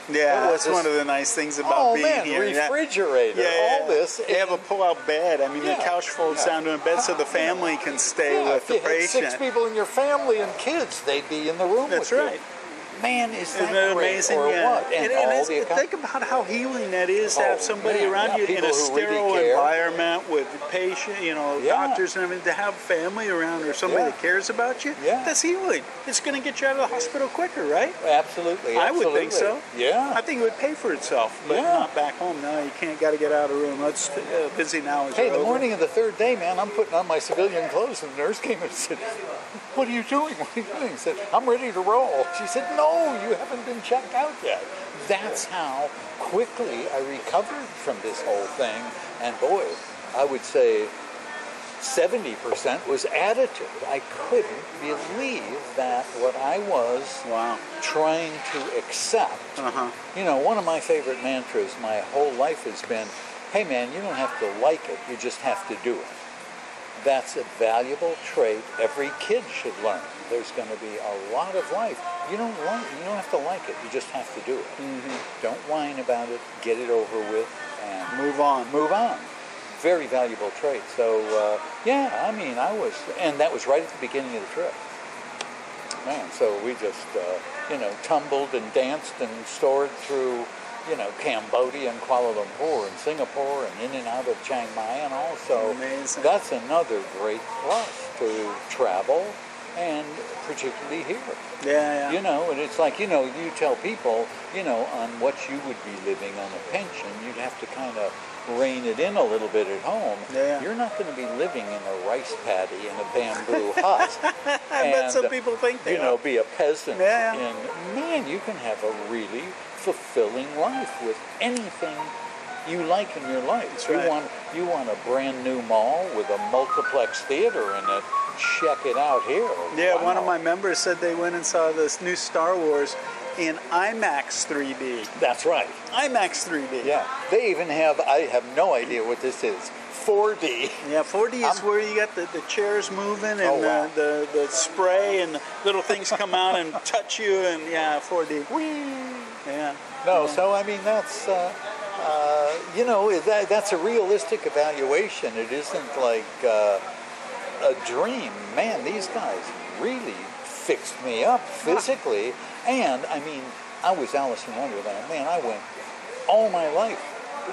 Speaker 2: Yeah, that's one of the nice things about being here.
Speaker 1: Refrigerator, all this.
Speaker 2: They have a pull-out bed. I mean, the couch folds down to a bed so the family can stay with the patient.
Speaker 1: If you had 6 people in your family and kids, they'd be in the room with you.
Speaker 2: That's right.
Speaker 1: Man, isn't
Speaker 2: that
Speaker 1: great,
Speaker 2: amazing?
Speaker 1: or what? And all the
Speaker 2: think about how healing that is to have somebody around you in a sterile environment with patient, doctors and everything, to have family around or somebody that cares about you.
Speaker 1: Yeah.
Speaker 2: That's healing. It's going to get you out of the hospital quicker, right?
Speaker 1: Absolutely.
Speaker 2: I would think so.
Speaker 1: Yeah.
Speaker 2: I think it would pay for itself, but not back home. No, you got to get out of the room. It's busy now.
Speaker 1: Hey, the morning of the 3rd day, man, I'm putting on my civilian clothes, and the nurse came in and said, what are you doing? What are you doing? I said, I'm ready to roll. She said, no, you haven't been checked out yet. That's how quickly I recovered from this whole thing. And boy, I would say 70% was attitude. I couldn't believe that what I was trying to accept. One of my favorite mantras my whole life has been, hey man, you don't have to like it, you just have to do it. That's a valuable trait every kid should learn. There's going to be a lot of life. You don't have to like it. You just have to do it. Don't whine about it. Get it over with and
Speaker 2: move on.
Speaker 1: Very valuable trait. So and that was right at the beginning of the trip. Man, so we just tumbled and danced and soared through you know, Cambodia and Kuala Lumpur and Singapore and in and out of Chiang Mai and all. So
Speaker 2: Amazing.
Speaker 1: that's another great plus to travel, and particularly here.
Speaker 2: Yeah, yeah.
Speaker 1: You know, and it's like, you know, you tell people, you know, on what you would be living on a pension, you'd have to kind of rein it in a little bit at home.
Speaker 2: Yeah.
Speaker 1: You're not going to be living in a rice paddy in a bamboo hut.
Speaker 2: I bet some people think they
Speaker 1: you know, be a peasant.
Speaker 2: Yeah.
Speaker 1: And man, you can have a really fulfilling life with anything you like in your life.
Speaker 2: That's right.
Speaker 1: You want a brand new mall with a multiplex theater in it. Check it out here.
Speaker 2: Yeah,
Speaker 1: Wow.
Speaker 2: one of my members said they went and saw this new Star Wars in IMAX 3D.
Speaker 1: That's right.
Speaker 2: IMAX 3D.
Speaker 1: Yeah. They even have, I have no idea what this is, 4D.
Speaker 2: Yeah, 4D is where you got the chairs moving and
Speaker 1: Oh, wow.
Speaker 2: the spray and little things come out and touch you, and yeah, 4D. Yeah.
Speaker 1: No,
Speaker 2: Yeah.
Speaker 1: so I mean, that's, you know, that's a realistic evaluation. It isn't like a dream. Man, these guys really fixed me up physically. And, I mean, I was Alice in Wonderland. Man, I went all my life.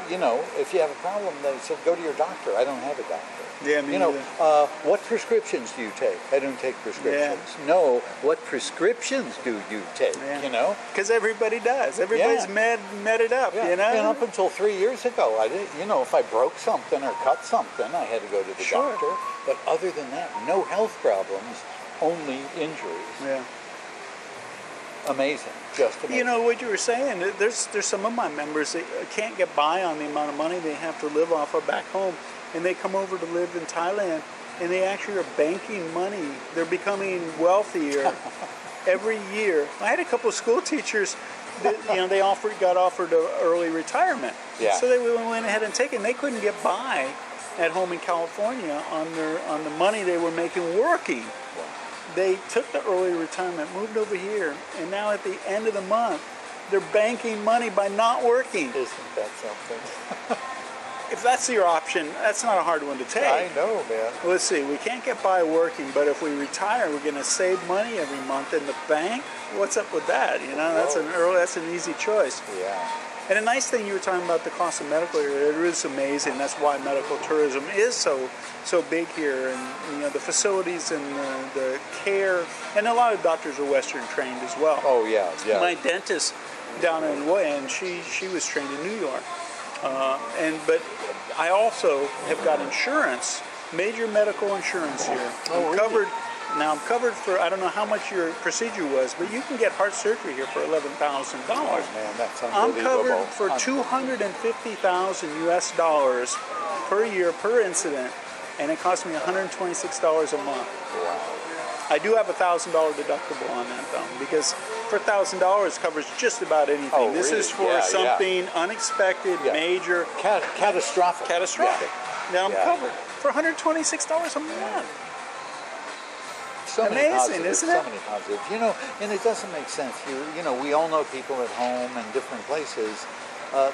Speaker 1: You know, if you have a problem, they said, go to your doctor. I don't have a doctor.
Speaker 2: Yeah, me
Speaker 1: You know,
Speaker 2: neither.
Speaker 1: what prescriptions do you take? I don't take prescriptions. No, what prescriptions do you take?
Speaker 2: Yeah.
Speaker 1: You know?
Speaker 2: Because everybody does. Everybody's
Speaker 1: Yeah.
Speaker 2: med it up,
Speaker 1: Yeah.
Speaker 2: you know?
Speaker 1: And up until 3 years ago, I did. You know, if I broke something or cut something, I had to go to the
Speaker 2: Sure.
Speaker 1: doctor. But other than that, no health problems, only injuries.
Speaker 2: Yeah.
Speaker 1: Amazing, just amazing.
Speaker 2: You know what you were saying, there's some of my members that can't get by on the amount of money they have to live off of back home, and they come over to live in Thailand, and they actually are banking money. They're becoming wealthier every year. I had a couple of school teachers that, you know, they got offered early retirement.
Speaker 1: Yeah.
Speaker 2: So they went ahead and taken. They couldn't get by at home in California on the money they were making working. They took the early retirement, moved over here, and now at the end of the month, they're banking money by not working.
Speaker 1: Isn't that something?
Speaker 2: If that's your option, that's not a hard one to take.
Speaker 1: I know, man.
Speaker 2: Let's see, we can't get by working, but if we retire, we're going to save money every month in the bank. What's up with that? You know, that's an easy choice.
Speaker 1: Yeah.
Speaker 2: And a nice thing you were talking about the cost of medical here, it is amazing. That's why medical tourism is so big here, and you know the facilities and the care, and a lot of doctors are Western trained as well.
Speaker 1: Oh, yeah, yeah.
Speaker 2: My dentist down in Way, and she was trained in New York, but I also have got insurance, major medical insurance here.
Speaker 1: Oh,
Speaker 2: I'm covered. Now I'm covered for, I don't know how much your procedure was, but you can get heart surgery here for $11,000.
Speaker 1: Oh, man, that's
Speaker 2: I'm
Speaker 1: unbelievable.
Speaker 2: covered for $250,000 US dollars per year per incident, and it costs me $126 a month.
Speaker 1: Wow.
Speaker 2: I do have $1,000 deductible on that though, because for $1,000 covers just about anything.
Speaker 1: Oh,
Speaker 2: This
Speaker 1: really?
Speaker 2: is for
Speaker 1: Yeah,
Speaker 2: something unexpected,
Speaker 1: Yeah.
Speaker 2: major,
Speaker 1: Catastrophic.
Speaker 2: catastrophic. Now I'm
Speaker 1: Yeah.
Speaker 2: covered for $126 a month.
Speaker 1: So many
Speaker 2: Amazing,
Speaker 1: positives,
Speaker 2: isn't it?
Speaker 1: So many positives. You know, and it doesn't make sense. You know, we all know people at home and different places.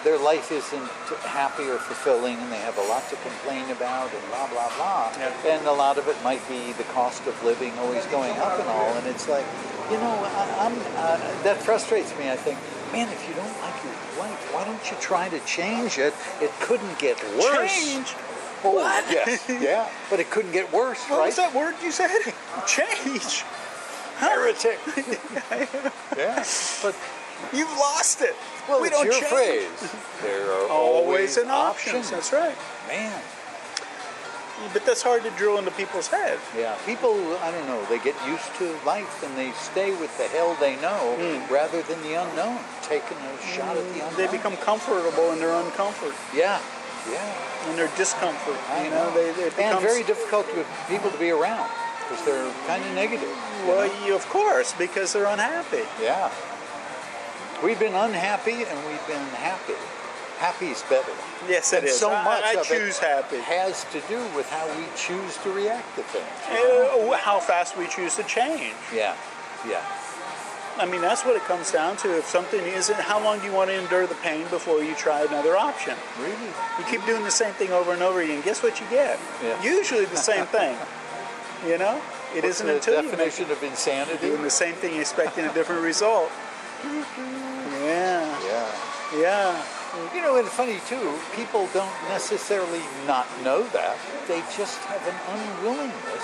Speaker 1: Their life isn't happy or fulfilling, and they have a lot to complain about, and blah blah blah.
Speaker 2: Yeah.
Speaker 1: And a lot of it might be the cost of living always going up and all. And it's like, you know, that frustrates me. I think, man, if you don't like your life, why don't you try to change it? It couldn't get worse.
Speaker 2: Change?
Speaker 1: Oh,
Speaker 2: What?
Speaker 1: yes, yeah, but it couldn't get worse,
Speaker 2: What
Speaker 1: right?
Speaker 2: was that word you said? Change.
Speaker 1: Heretic. Yeah, but
Speaker 2: You've lost it.
Speaker 1: well,
Speaker 2: we
Speaker 1: it's
Speaker 2: don't
Speaker 1: your
Speaker 2: change.
Speaker 1: phrase. There are
Speaker 2: Always an
Speaker 1: options.
Speaker 2: option. That's right.
Speaker 1: Man,
Speaker 2: But that's hard to drill into people's heads.
Speaker 1: yeah. People, I don't know. They get used to life and they stay with the hell they know rather than the unknown. Taking a shot at the unknown.
Speaker 2: They become comfortable in their uncomfort,
Speaker 1: Yeah, yeah.
Speaker 2: in their discomfort.
Speaker 1: I
Speaker 2: You
Speaker 1: know.
Speaker 2: know, it
Speaker 1: And
Speaker 2: becomes
Speaker 1: very difficult for people to be around because they're kind of negative.
Speaker 2: well, of course, because they're unhappy.
Speaker 1: Yeah. We've been unhappy and we've been happy. Happy's better.
Speaker 2: Yes, it
Speaker 1: And
Speaker 2: is.
Speaker 1: so much
Speaker 2: I
Speaker 1: of
Speaker 2: choose
Speaker 1: it
Speaker 2: happy.
Speaker 1: has to do with how we choose to react to things.
Speaker 2: How fast we choose to change.
Speaker 1: Yeah, yeah.
Speaker 2: I mean, that's what it comes down to. If something isn't, how long do you want to endure the pain before you try another option?
Speaker 1: Really?
Speaker 2: You keep doing the same thing over and over again. Guess what you get?
Speaker 1: Yeah.
Speaker 2: Usually the same thing. You know, it
Speaker 1: What's
Speaker 2: isn't
Speaker 1: the
Speaker 2: until you make
Speaker 1: definition of insanity?
Speaker 2: doing the same thing, expecting a different result. Yeah.
Speaker 1: Yeah.
Speaker 2: Yeah.
Speaker 1: You know, it's funny too, people don't necessarily not know that. They just have an unwillingness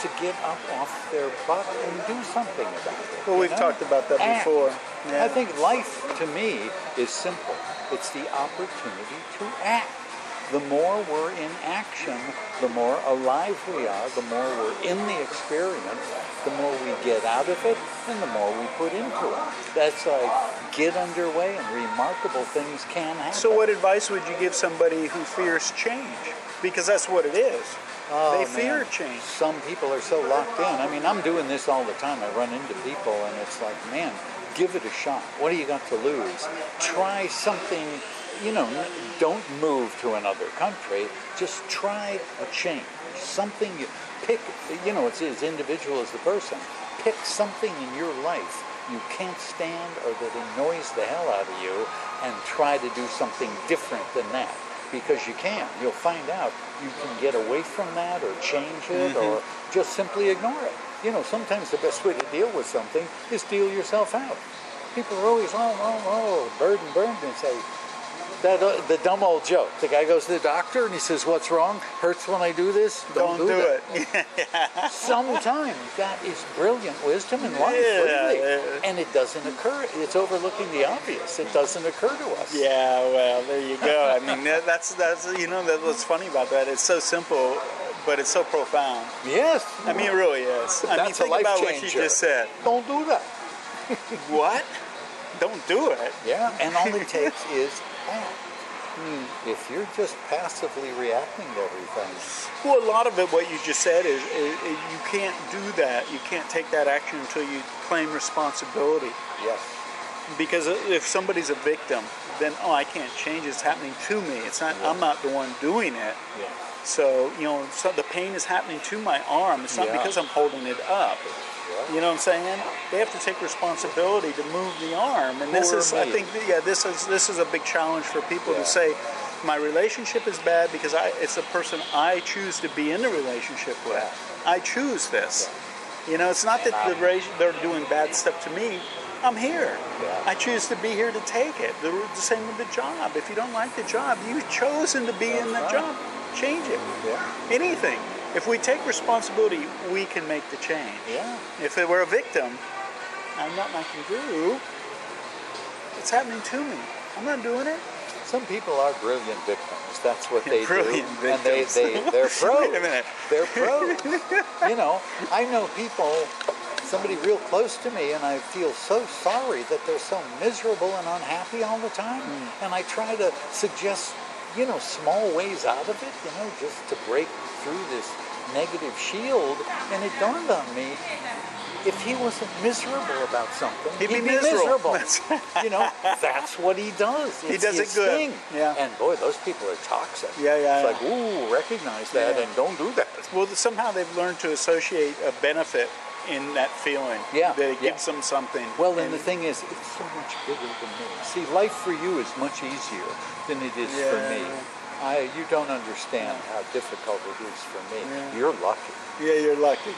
Speaker 1: to get up off their butt and do something about it.
Speaker 2: Well, we've talked about that before. Yeah.
Speaker 1: I think life, to me, is simple. It's the opportunity to act. The more we're in action, the more alive we are, the more we're in the experience, the more we get out of it, and the more we put into it. That's like, get underway and remarkable things can happen.
Speaker 2: So what advice would you give somebody who fears change? Because that's what it is.
Speaker 1: Oh,
Speaker 2: they fear
Speaker 1: man.
Speaker 2: change.
Speaker 1: Some people are so locked in. I mean, I'm doing this all the time. I run into people and it's like, man, give it a shot. What do you got to lose? Try something, you know, don't move to another country. Just try a change. Something you pick, you know, it's as individual as the person. Pick something in your life you can't stand or that annoys the hell out of you and try to do something different than that. Because you can. You'll find out you can get away from that or change it or just simply ignore it. You know, sometimes the best way to deal with something is deal yourself out. People are always, burden, and say, the dumb old joke. The guy goes to the doctor and he says, what's wrong? Hurts when I do this? Don't do it. Sometimes that is brilliant wisdom in life, really. And it doesn't occur. It's overlooking the obvious. It doesn't occur to us.
Speaker 2: Yeah, well, there you go. I mean, that's you know, that's what's funny about that. It's so simple, but it's so profound.
Speaker 1: Yes.
Speaker 2: I mean, it really is. I mean, think about what you just said.
Speaker 1: Don't do that.
Speaker 2: What? Don't do it.
Speaker 1: Yeah, and all it takes is act. If you're just passively reacting to everything.
Speaker 2: Well, a lot of it, what you just said, is you can't do that. You can't take that action until you claim responsibility.
Speaker 1: Yes.
Speaker 2: Because if somebody's a victim, then, I can't change it. It's happening to me. It's not. I'm not the one doing it.
Speaker 1: Yeah.
Speaker 2: So, you know, the pain is happening to my arm. It's not because I'm holding it up. You know what I'm saying? They have to take responsibility to move the arm, and this is, I think, this is a big challenge for people to say, my relationship is bad because it's the person I choose to be in a relationship with. I choose this. You know, it's not that they're doing bad stuff to me. I'm here. I choose to be here to take it. The same with the job. If you don't like the job, you've chosen to be in the job. Change it. Anything. If we take responsibility, we can make the change.
Speaker 1: Yeah.
Speaker 2: If it were a victim, I'm nothing I can do. It's happening to me. I'm not doing it.
Speaker 1: Some people are brilliant victims. That's what they
Speaker 2: brilliant
Speaker 1: do.
Speaker 2: Victims.
Speaker 1: And they're pros.
Speaker 2: Wait a minute.
Speaker 1: They're pros. You know, I know people, somebody real close to me, and I feel so sorry that they're so miserable and unhappy all the time. And I try to suggest, you know, small ways out of it, you know, just to break through this negative shield. And it dawned on me, if he wasn't miserable about something, he'd be miserable. You know, that's what he does.
Speaker 2: He does it good.
Speaker 1: Thing.
Speaker 2: Yeah.
Speaker 1: And boy, those people are toxic.
Speaker 2: Yeah.
Speaker 1: It's like, ooh, recognize that and don't do that.
Speaker 2: Well, somehow they've learned to associate a benefit in that feeling. That it gives them something.
Speaker 1: Well, and the thing is, it's so much bigger than me. See, life for you is much easier than it is for me. You don't understand how difficult it is for me. You're lucky. Yeah, you're lucky.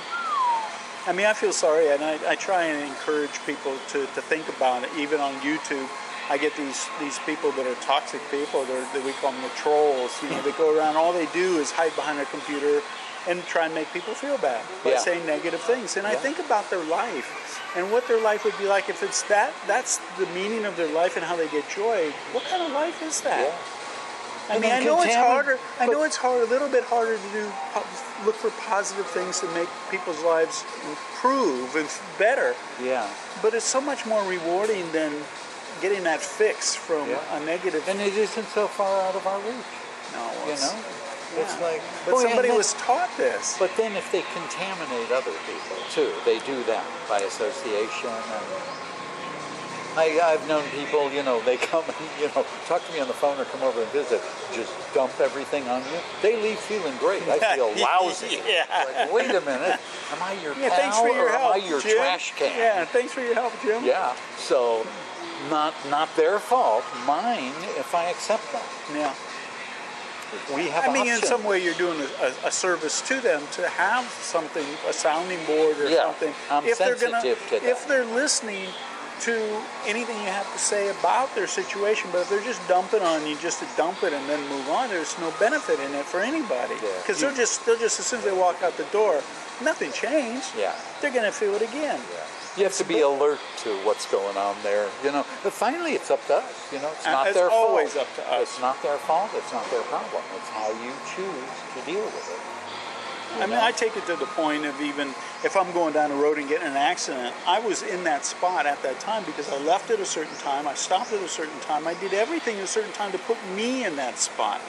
Speaker 2: I mean, I feel sorry, and I try and encourage people to think about it. Even on YouTube, I get these people that are toxic people. That we call them the trolls. You know, they go around. All they do is hide behind a computer and try and make people feel bad by saying negative things. And I think about their life and what their life would be like if it's that's the meaning of their life and how they get joy. What kind of life is that?
Speaker 1: Yeah.
Speaker 2: I mean, I know it's harder. I know it's hard, a little bit harder to look for positive things to make people's lives improve and better.
Speaker 1: Yeah.
Speaker 2: But it's so much more rewarding than getting that fix from a negative.
Speaker 1: And it isn't so far out of our reach.
Speaker 2: No,
Speaker 1: you know. It's like,
Speaker 2: but somebody was taught this.
Speaker 1: But then if they contaminate other people too, they do that by association. And I've known people, you know, they come and, you know, talk to me on the phone or come over and visit, just dump everything on you. They leave feeling great. I feel lousy. Like, wait a minute, am I your pal
Speaker 2: thanks for your help,
Speaker 1: am I your
Speaker 2: Jim?
Speaker 1: trash can?
Speaker 2: Yeah, thanks for your help, Jim.
Speaker 1: Yeah, so not their fault, mine if I accept that.
Speaker 2: Yeah.
Speaker 1: We have
Speaker 2: in some way you're doing a service to them to have something, a sounding board or something.
Speaker 1: I'm sensitive to that.
Speaker 2: If they're listening, to anything you have to say about their situation. But if they're just dumping on you just to dump it and then move on, there's no benefit in it for anybody. Because they'll just as soon as they walk out the door, nothing changed.
Speaker 1: Yeah.
Speaker 2: They're going to feel it again.
Speaker 1: Yeah. You have to be alert to what's going on there, you know. But finally, it's up to us, you know. It's not their fault.
Speaker 2: It's always up to us.
Speaker 1: It's not their fault. It's not their problem. It's how you choose to deal with it.
Speaker 2: I mean, I take it to the point of even if I'm going down the road and getting in an accident, I was in that spot at that time because I left at a certain time, I stopped at a certain time, I did everything at a certain time to put me in that spot.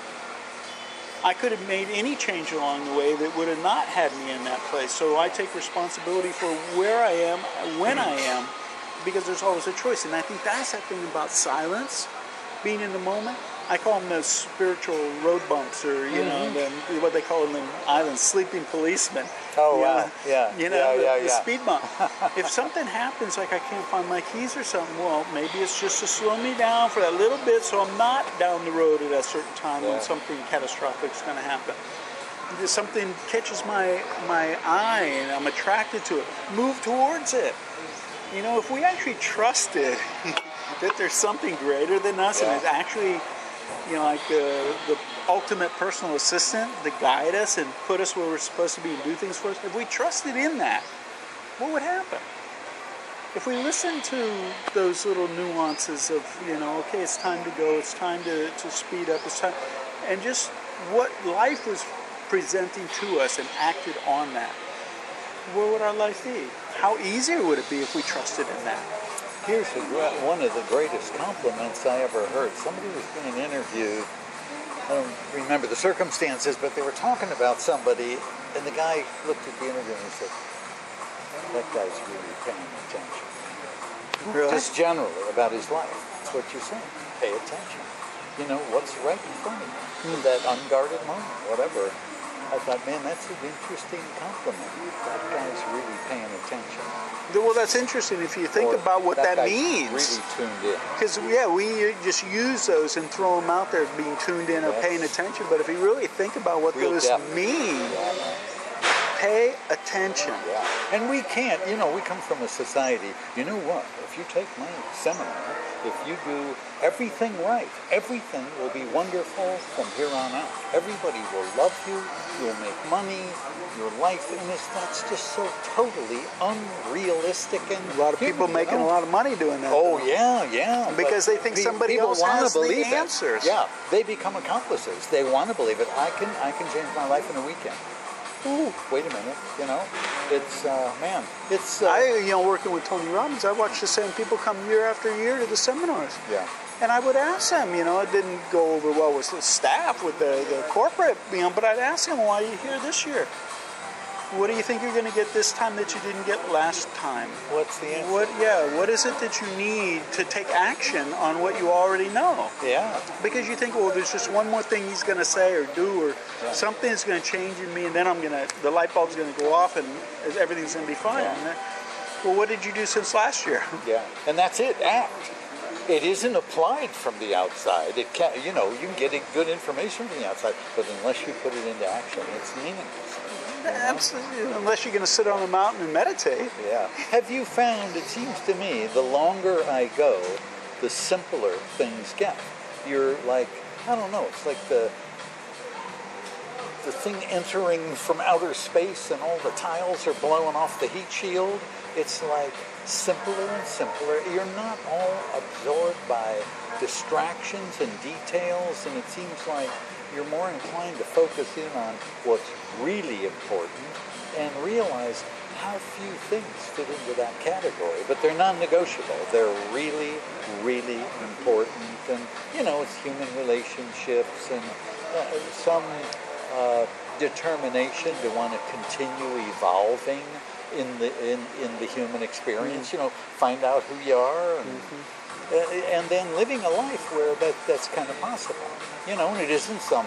Speaker 2: I could have made any change along the way that would have not had me in that place. So I take responsibility for where I am, when I am, because there's always a choice. And I think that's that thing about silence, being in the moment. I call them those spiritual road bumps, or what they call them in islands, sleeping policemen.
Speaker 1: Oh, wow. Yeah.
Speaker 2: The speed bump. If something happens, like I can't find my keys or something, well, maybe it's just to slow me down for that little bit so I'm not down the road at a certain time when something catastrophic is going to happen. If something catches my eye and I'm attracted to it, move towards it. You know, if we actually trusted that there's something greater than us and it's actually, you know, like the ultimate personal assistant to guide us and put us where we're supposed to be and do things for us, if we trusted in that, what would happen? If we listen to those little nuances of, you know, okay, it's time to go, it's time to speed up, it's time, and just what life was presenting to us and acted on that, where would our life be? How easier would it be if we trusted in that?
Speaker 1: Here's one of the greatest compliments I ever heard. Somebody was being interviewed. I don't remember the circumstances, but they were talking about somebody, and the guy looked at the interview and he said, that guy's really paying attention.
Speaker 2: Really?
Speaker 1: Just generally about his life. That's what you're saying. Pay attention. You know, what's right in front of you. That unguarded moment, whatever. I thought, man, that's an interesting compliment. That guy's really paying attention.
Speaker 2: Well, that's interesting if you think about what that means.
Speaker 1: Really tuned in.
Speaker 2: Because, we just use those and throw them out there as being tuned in or paying attention. But if you really think about what those mean, pay attention.
Speaker 1: Yeah. And we can't, you know, we come from a society, you know what, if you take my seminar, if you do everything right, everything will be wonderful from here on out. Everybody will love you, you'll make money, your life, and that's just so totally unrealistic. And
Speaker 2: a lot of people making a lot of money doing that.
Speaker 1: Oh, yeah.
Speaker 2: Because they think somebody else has the answers.
Speaker 1: Yeah, they become accomplices. They want to believe it. I can change my life in a weekend. Ooh, wait a minute, you know, it's, man, it's...
Speaker 2: working with Tony Robbins, I watched the same people come year after year to the seminars.
Speaker 1: Yeah.
Speaker 2: And I would ask them, you know, it didn't go over well with the staff, with the corporate, you know, but I'd ask them, why are you here this year? What do you think you're going to get this time that you didn't get last time?
Speaker 1: What's the answer?
Speaker 2: What is it that you need to take action on what you already know?
Speaker 1: Yeah.
Speaker 2: Because you think, well, there's just one more thing he's going to say or do, or something's going to change in me, and then the light bulb's going to go off, and everything's going to be fine.
Speaker 1: Yeah.
Speaker 2: Well, what did you do since last year?
Speaker 1: Yeah. And that's it. Act. It isn't applied from the outside. It can, you know, you can get good information from the outside, but unless you put it into action, it's meaningless.
Speaker 2: Absolutely, unless you're going to sit on a mountain and meditate.
Speaker 1: Yeah. Have you found, it seems to me, the longer I go, the simpler things get. You're like, I don't know, it's like the thing entering from outer space and all the tiles are blowing off the heat shield. It's like simpler and simpler. You're not all absorbed by distractions and details, and it seems like you're more inclined to focus in on what's really important and realize how few things fit into that category. But they're non-negotiable. They're really, really important. And, you know, it's human relationships and some determination to want to continue evolving in the human experience. You know, find out who you are and then living a life where that's kind of possible. You know, and it isn't some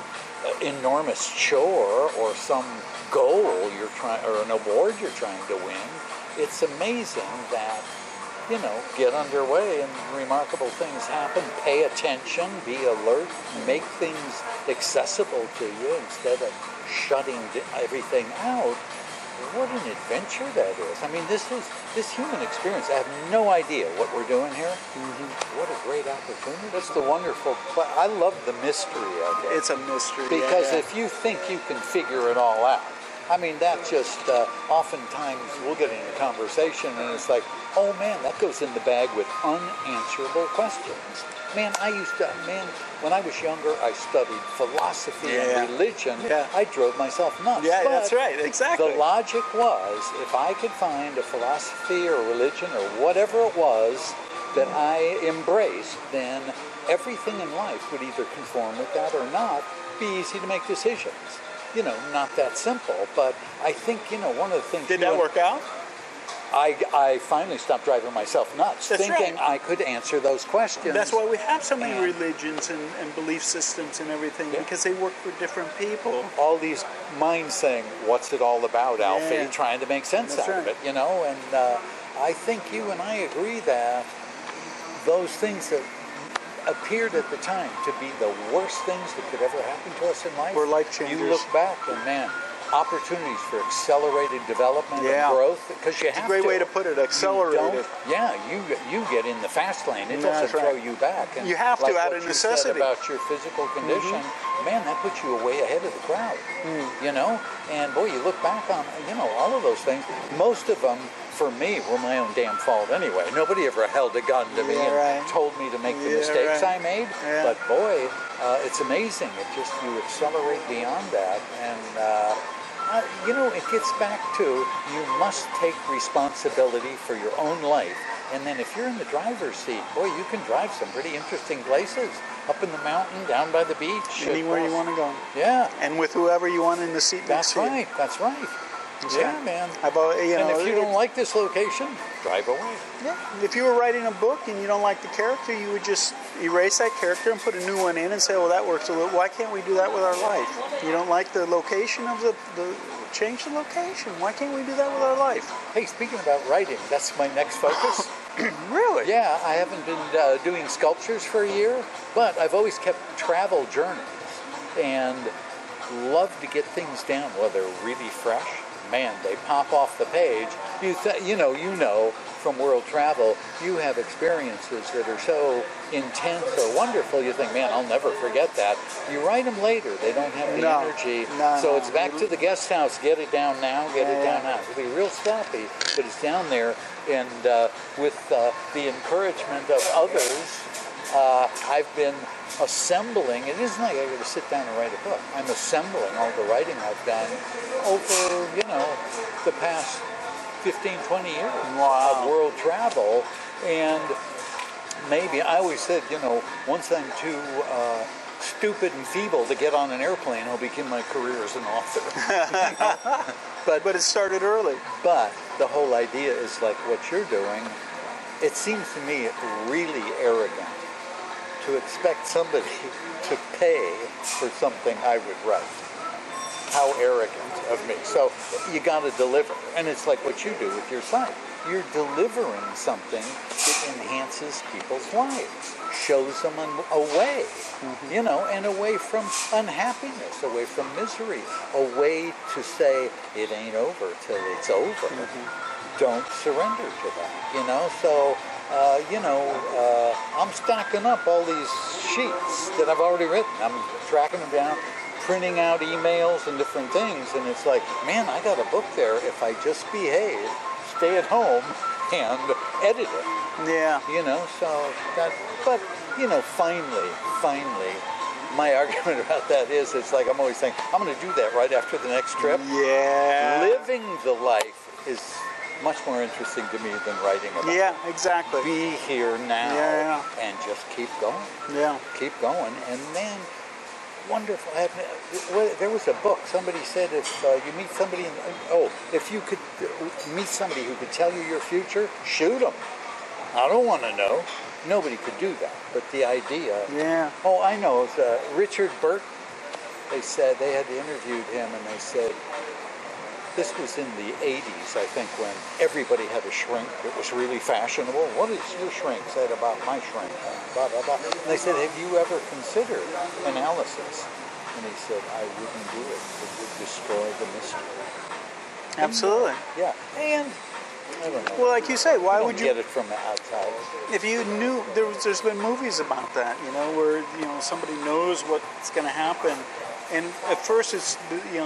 Speaker 1: enormous chore or some goal you're trying, or an award you're trying to win. It's amazing that, you know, get underway and remarkable things happen. Pay attention, be alert, make things accessible to you instead of shutting everything out. what an adventure that is. I mean, this human experience. I have no idea what we're doing here. What a great opportunity. That's the wonderful, I love the mystery of it.
Speaker 2: It's a mystery.
Speaker 1: Because if you think you can figure it all out, I mean, that just, oftentimes we'll get in a conversation and it's like, oh man, that goes in the bag with unanswerable questions. Man, when I was younger, I studied philosophy and religion. I drove myself nuts.
Speaker 2: Yeah,
Speaker 1: but
Speaker 2: that's right, exactly.
Speaker 1: the logic was, if I could find a philosophy or religion or whatever it was that I embraced, then everything in life would either conform with that or not, be easy to make decisions. You know, not that simple, but I think, one of the things...
Speaker 2: Did that work out?
Speaker 1: I finally stopped driving myself nuts,
Speaker 2: That's
Speaker 1: thinking
Speaker 2: right.
Speaker 1: I could answer those questions.
Speaker 2: That's why we have so many religions and belief systems and everything, because they work for different people.
Speaker 1: All these minds saying, what's it all about, Alfie? Trying to make sense out of it, and I think you and I agree that those things that appeared at the time to be the worst things that could ever happen to us in life,
Speaker 2: were life changers.
Speaker 1: You look back and man, opportunities for accelerated development and growth, because you have to.
Speaker 2: It's a great way to put it, accelerated.
Speaker 1: You get in the fast lane. It doesn't throw you back. And
Speaker 2: you have to out of necessity.
Speaker 1: Said about your physical condition, man, that puts you way ahead of the crowd. And boy, you look back on, all of those things. Most of them, for me, were my own damn fault anyway. Nobody ever held a gun to me and told me to make the mistakes I made. But boy, it's amazing. You accelerate beyond that. And, it gets back to, you must take responsibility for your own life. And then if you're in the driver's seat, boy, you can drive some pretty interesting places. Up in the mountain, down by the beach.
Speaker 2: Anywhere you want to go.
Speaker 1: Yeah.
Speaker 2: And with whoever you want in the seat next to you.
Speaker 1: That's right. Yeah, man.
Speaker 2: And
Speaker 1: if you don't like this location, drive away.
Speaker 2: Yeah. If you were writing a book and you don't like the character, you would just erase that character and put a new one in and say, well, that works a little. Why can't we do that with our life? You don't like the location of the change the location. Why can't we do that with our life?
Speaker 1: Hey, speaking about writing, that's my next focus.
Speaker 2: Really?
Speaker 1: Yeah, I haven't been doing sculptures for a year, but I've always kept travel journals and love to get things down while they're really fresh. Man, they pop off the page. You know from world travel, you have experiences that are so intense or wonderful, you think, man, I'll never forget that. You write them later, they don't have the energy. So it's back to the guest house, get it down now, get it down now. It'll be real sloppy, but it's down there. And with the encouragement of others, I've been assembling. It isn't like I got to sit down and write a book. I'm assembling all the writing I've done over, the past 15, 20 years of world travel. And maybe, I always said, once I'm too stupid and feeble to get on an airplane, I'll begin my career as an author. But
Speaker 2: it started early.
Speaker 1: But the whole idea is like what you're doing. It seems to me really arrogant to expect somebody to pay for something I would write. How arrogant of me. So you got to deliver. And it's like what you do with your site. You're delivering something that enhances people's lives, shows them a way, and away from unhappiness, away from misery, a way to say it ain't over till it's over. Don't surrender to that, So, I'm stacking up all these sheets that I've already written. I'm tracking them down, printing out emails and different things, and it's like, man, I got a book there if I just behave, stay at home, and edit it.
Speaker 2: Yeah.
Speaker 1: So that, but, finally, my argument about that is, it's like I'm always saying, I'm going to do that right after the next trip.
Speaker 2: Yeah.
Speaker 1: Living the life is much more interesting to me than writing about it.
Speaker 2: Yeah, exactly.
Speaker 1: Be here now and just keep going.
Speaker 2: Yeah.
Speaker 1: Keep going. And then, wonderful. There was a book. Somebody said if you meet somebody, if you could meet somebody who could tell you your future, shoot them. I don't want to know. Nobody could do that. But the idea.
Speaker 2: Yeah.
Speaker 1: Oh, I know. It was Richard Burt. They said they had interviewed him, and they said, this was in the 80s, I think, when everybody had a shrink. It was really fashionable. What does your shrink say about my shrink? Blah, blah, blah. And they said, have you ever considered analysis? And he said, I wouldn't do it. It would destroy the mystery.
Speaker 2: Absolutely.
Speaker 1: Yeah, and I don't know.
Speaker 2: Well, like you say, why would you
Speaker 1: get it from the outside?
Speaker 2: If you knew, there's been movies about that, where somebody knows what's going to happen, and at first it's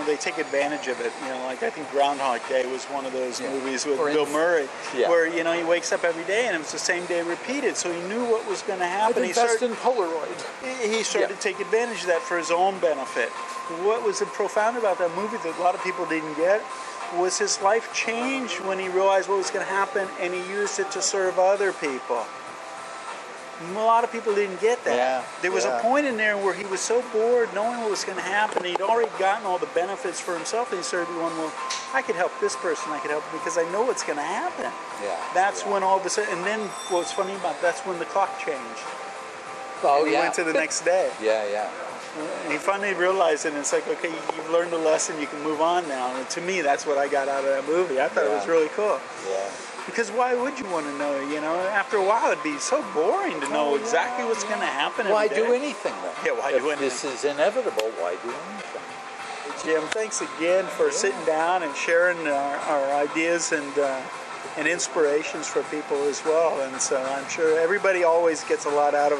Speaker 2: they take advantage of it. Like I think Groundhog Day was one of those movies with Bill Murray, where he wakes up every day and it was the same day repeated, so he knew what was going to happen.
Speaker 1: I'd invest in Polaroid.
Speaker 2: He started to take advantage of that for his own benefit. What was profound about that movie that a lot of people didn't get was his life changed when he realized what was going to happen, and he used it to serve other people. A lot of people didn't get that.
Speaker 1: Yeah,
Speaker 2: there was a point in there where he was so bored knowing what was going to happen. He'd already gotten all the benefits for himself, and he started going, well, I could help this person, I could help because I know what's going to happen.
Speaker 1: Yeah.
Speaker 2: That's when all of a sudden, and then what's funny about that's when the clock changed.
Speaker 1: Oh,
Speaker 2: and he went to the next day.
Speaker 1: Yeah.
Speaker 2: And he finally realized it, and it's like, okay, you've learned a lesson, you can move on now. And to me, that's what I got out of that movie. I thought it was really cool.
Speaker 1: Yeah.
Speaker 2: Because why would you want to know, After a while, it'd be so boring to know exactly what's going to happen.
Speaker 1: Why do anything, then?
Speaker 2: Yeah, why do anything?
Speaker 1: This is inevitable. Why do anything?
Speaker 2: Jim, thanks again for sitting down and sharing our ideas and inspirations for people as well. And so I'm sure everybody always gets a lot out of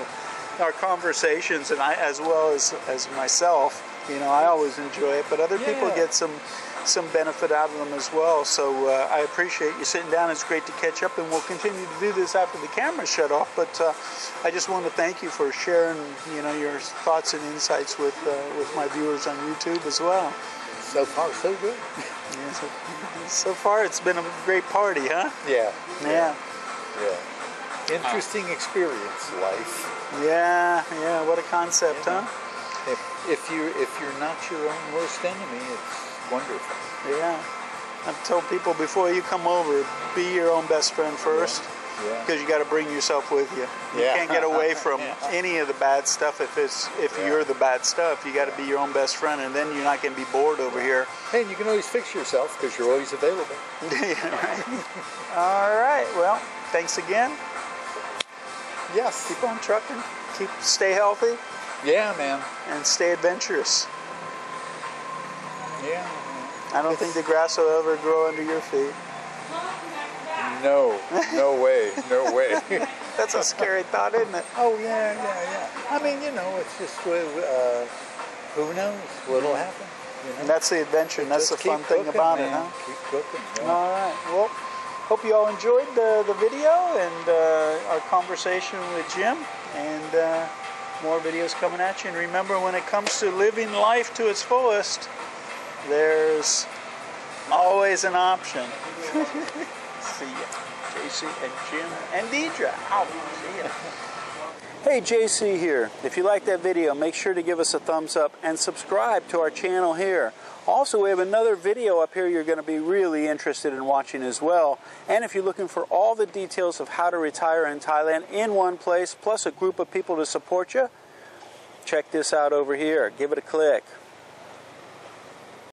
Speaker 2: our conversations, and I, as well as myself, I always enjoy it, but other people get some benefit out of them as well. So I appreciate you sitting down. It's great to catch up, and we'll continue to do this after the camera shut off. But I just want to thank you for sharing, your thoughts and insights with my viewers on YouTube as well.
Speaker 1: So far, so good.
Speaker 2: So far, it's been a great party, huh?
Speaker 1: Yeah.
Speaker 2: Yeah.
Speaker 1: Interesting experience, life.
Speaker 2: Yeah. What a concept, huh?
Speaker 1: If you're not your own worst enemy, it's wonderful.
Speaker 2: Yeah. I've told people before you come over, be your own best friend first.
Speaker 1: Yeah.
Speaker 2: Because you got to bring yourself with you. You can't get away from any of the bad stuff if you're the bad stuff. You got to be your own best friend, and then you're not going to be bored over here.
Speaker 1: Hey, and you can always fix yourself because you're always available.
Speaker 2: Right. All right. Well, thanks again.
Speaker 1: Yes.
Speaker 2: Keep on trucking. Stay healthy.
Speaker 1: Yeah, man.
Speaker 2: And stay adventurous.
Speaker 1: Yeah.
Speaker 2: I don't think the grass will ever grow under your feet.
Speaker 1: No way.
Speaker 2: That's a scary thought, isn't it?
Speaker 1: Oh, yeah. I mean, it's just, who knows what'll happen.
Speaker 2: And that's the adventure, and that's the fun thing about it, huh?
Speaker 1: Keep cooking. Yeah.
Speaker 2: All right. Well, hope you all enjoyed the video and our conversation with Jim, and more videos coming at you. And remember, when it comes to living life to its fullest, there's always an option. See ya. JC and Jim and Deidre. Out. See ya. Hey, JC here. If you like that video, make sure to give us a thumbs up and subscribe to our channel here. Also, we have another video up here you're going to be really interested in watching as well. And if you're looking for all the details of how to retire in Thailand in one place, plus a group of people to support you, check this out over here. Give it a click.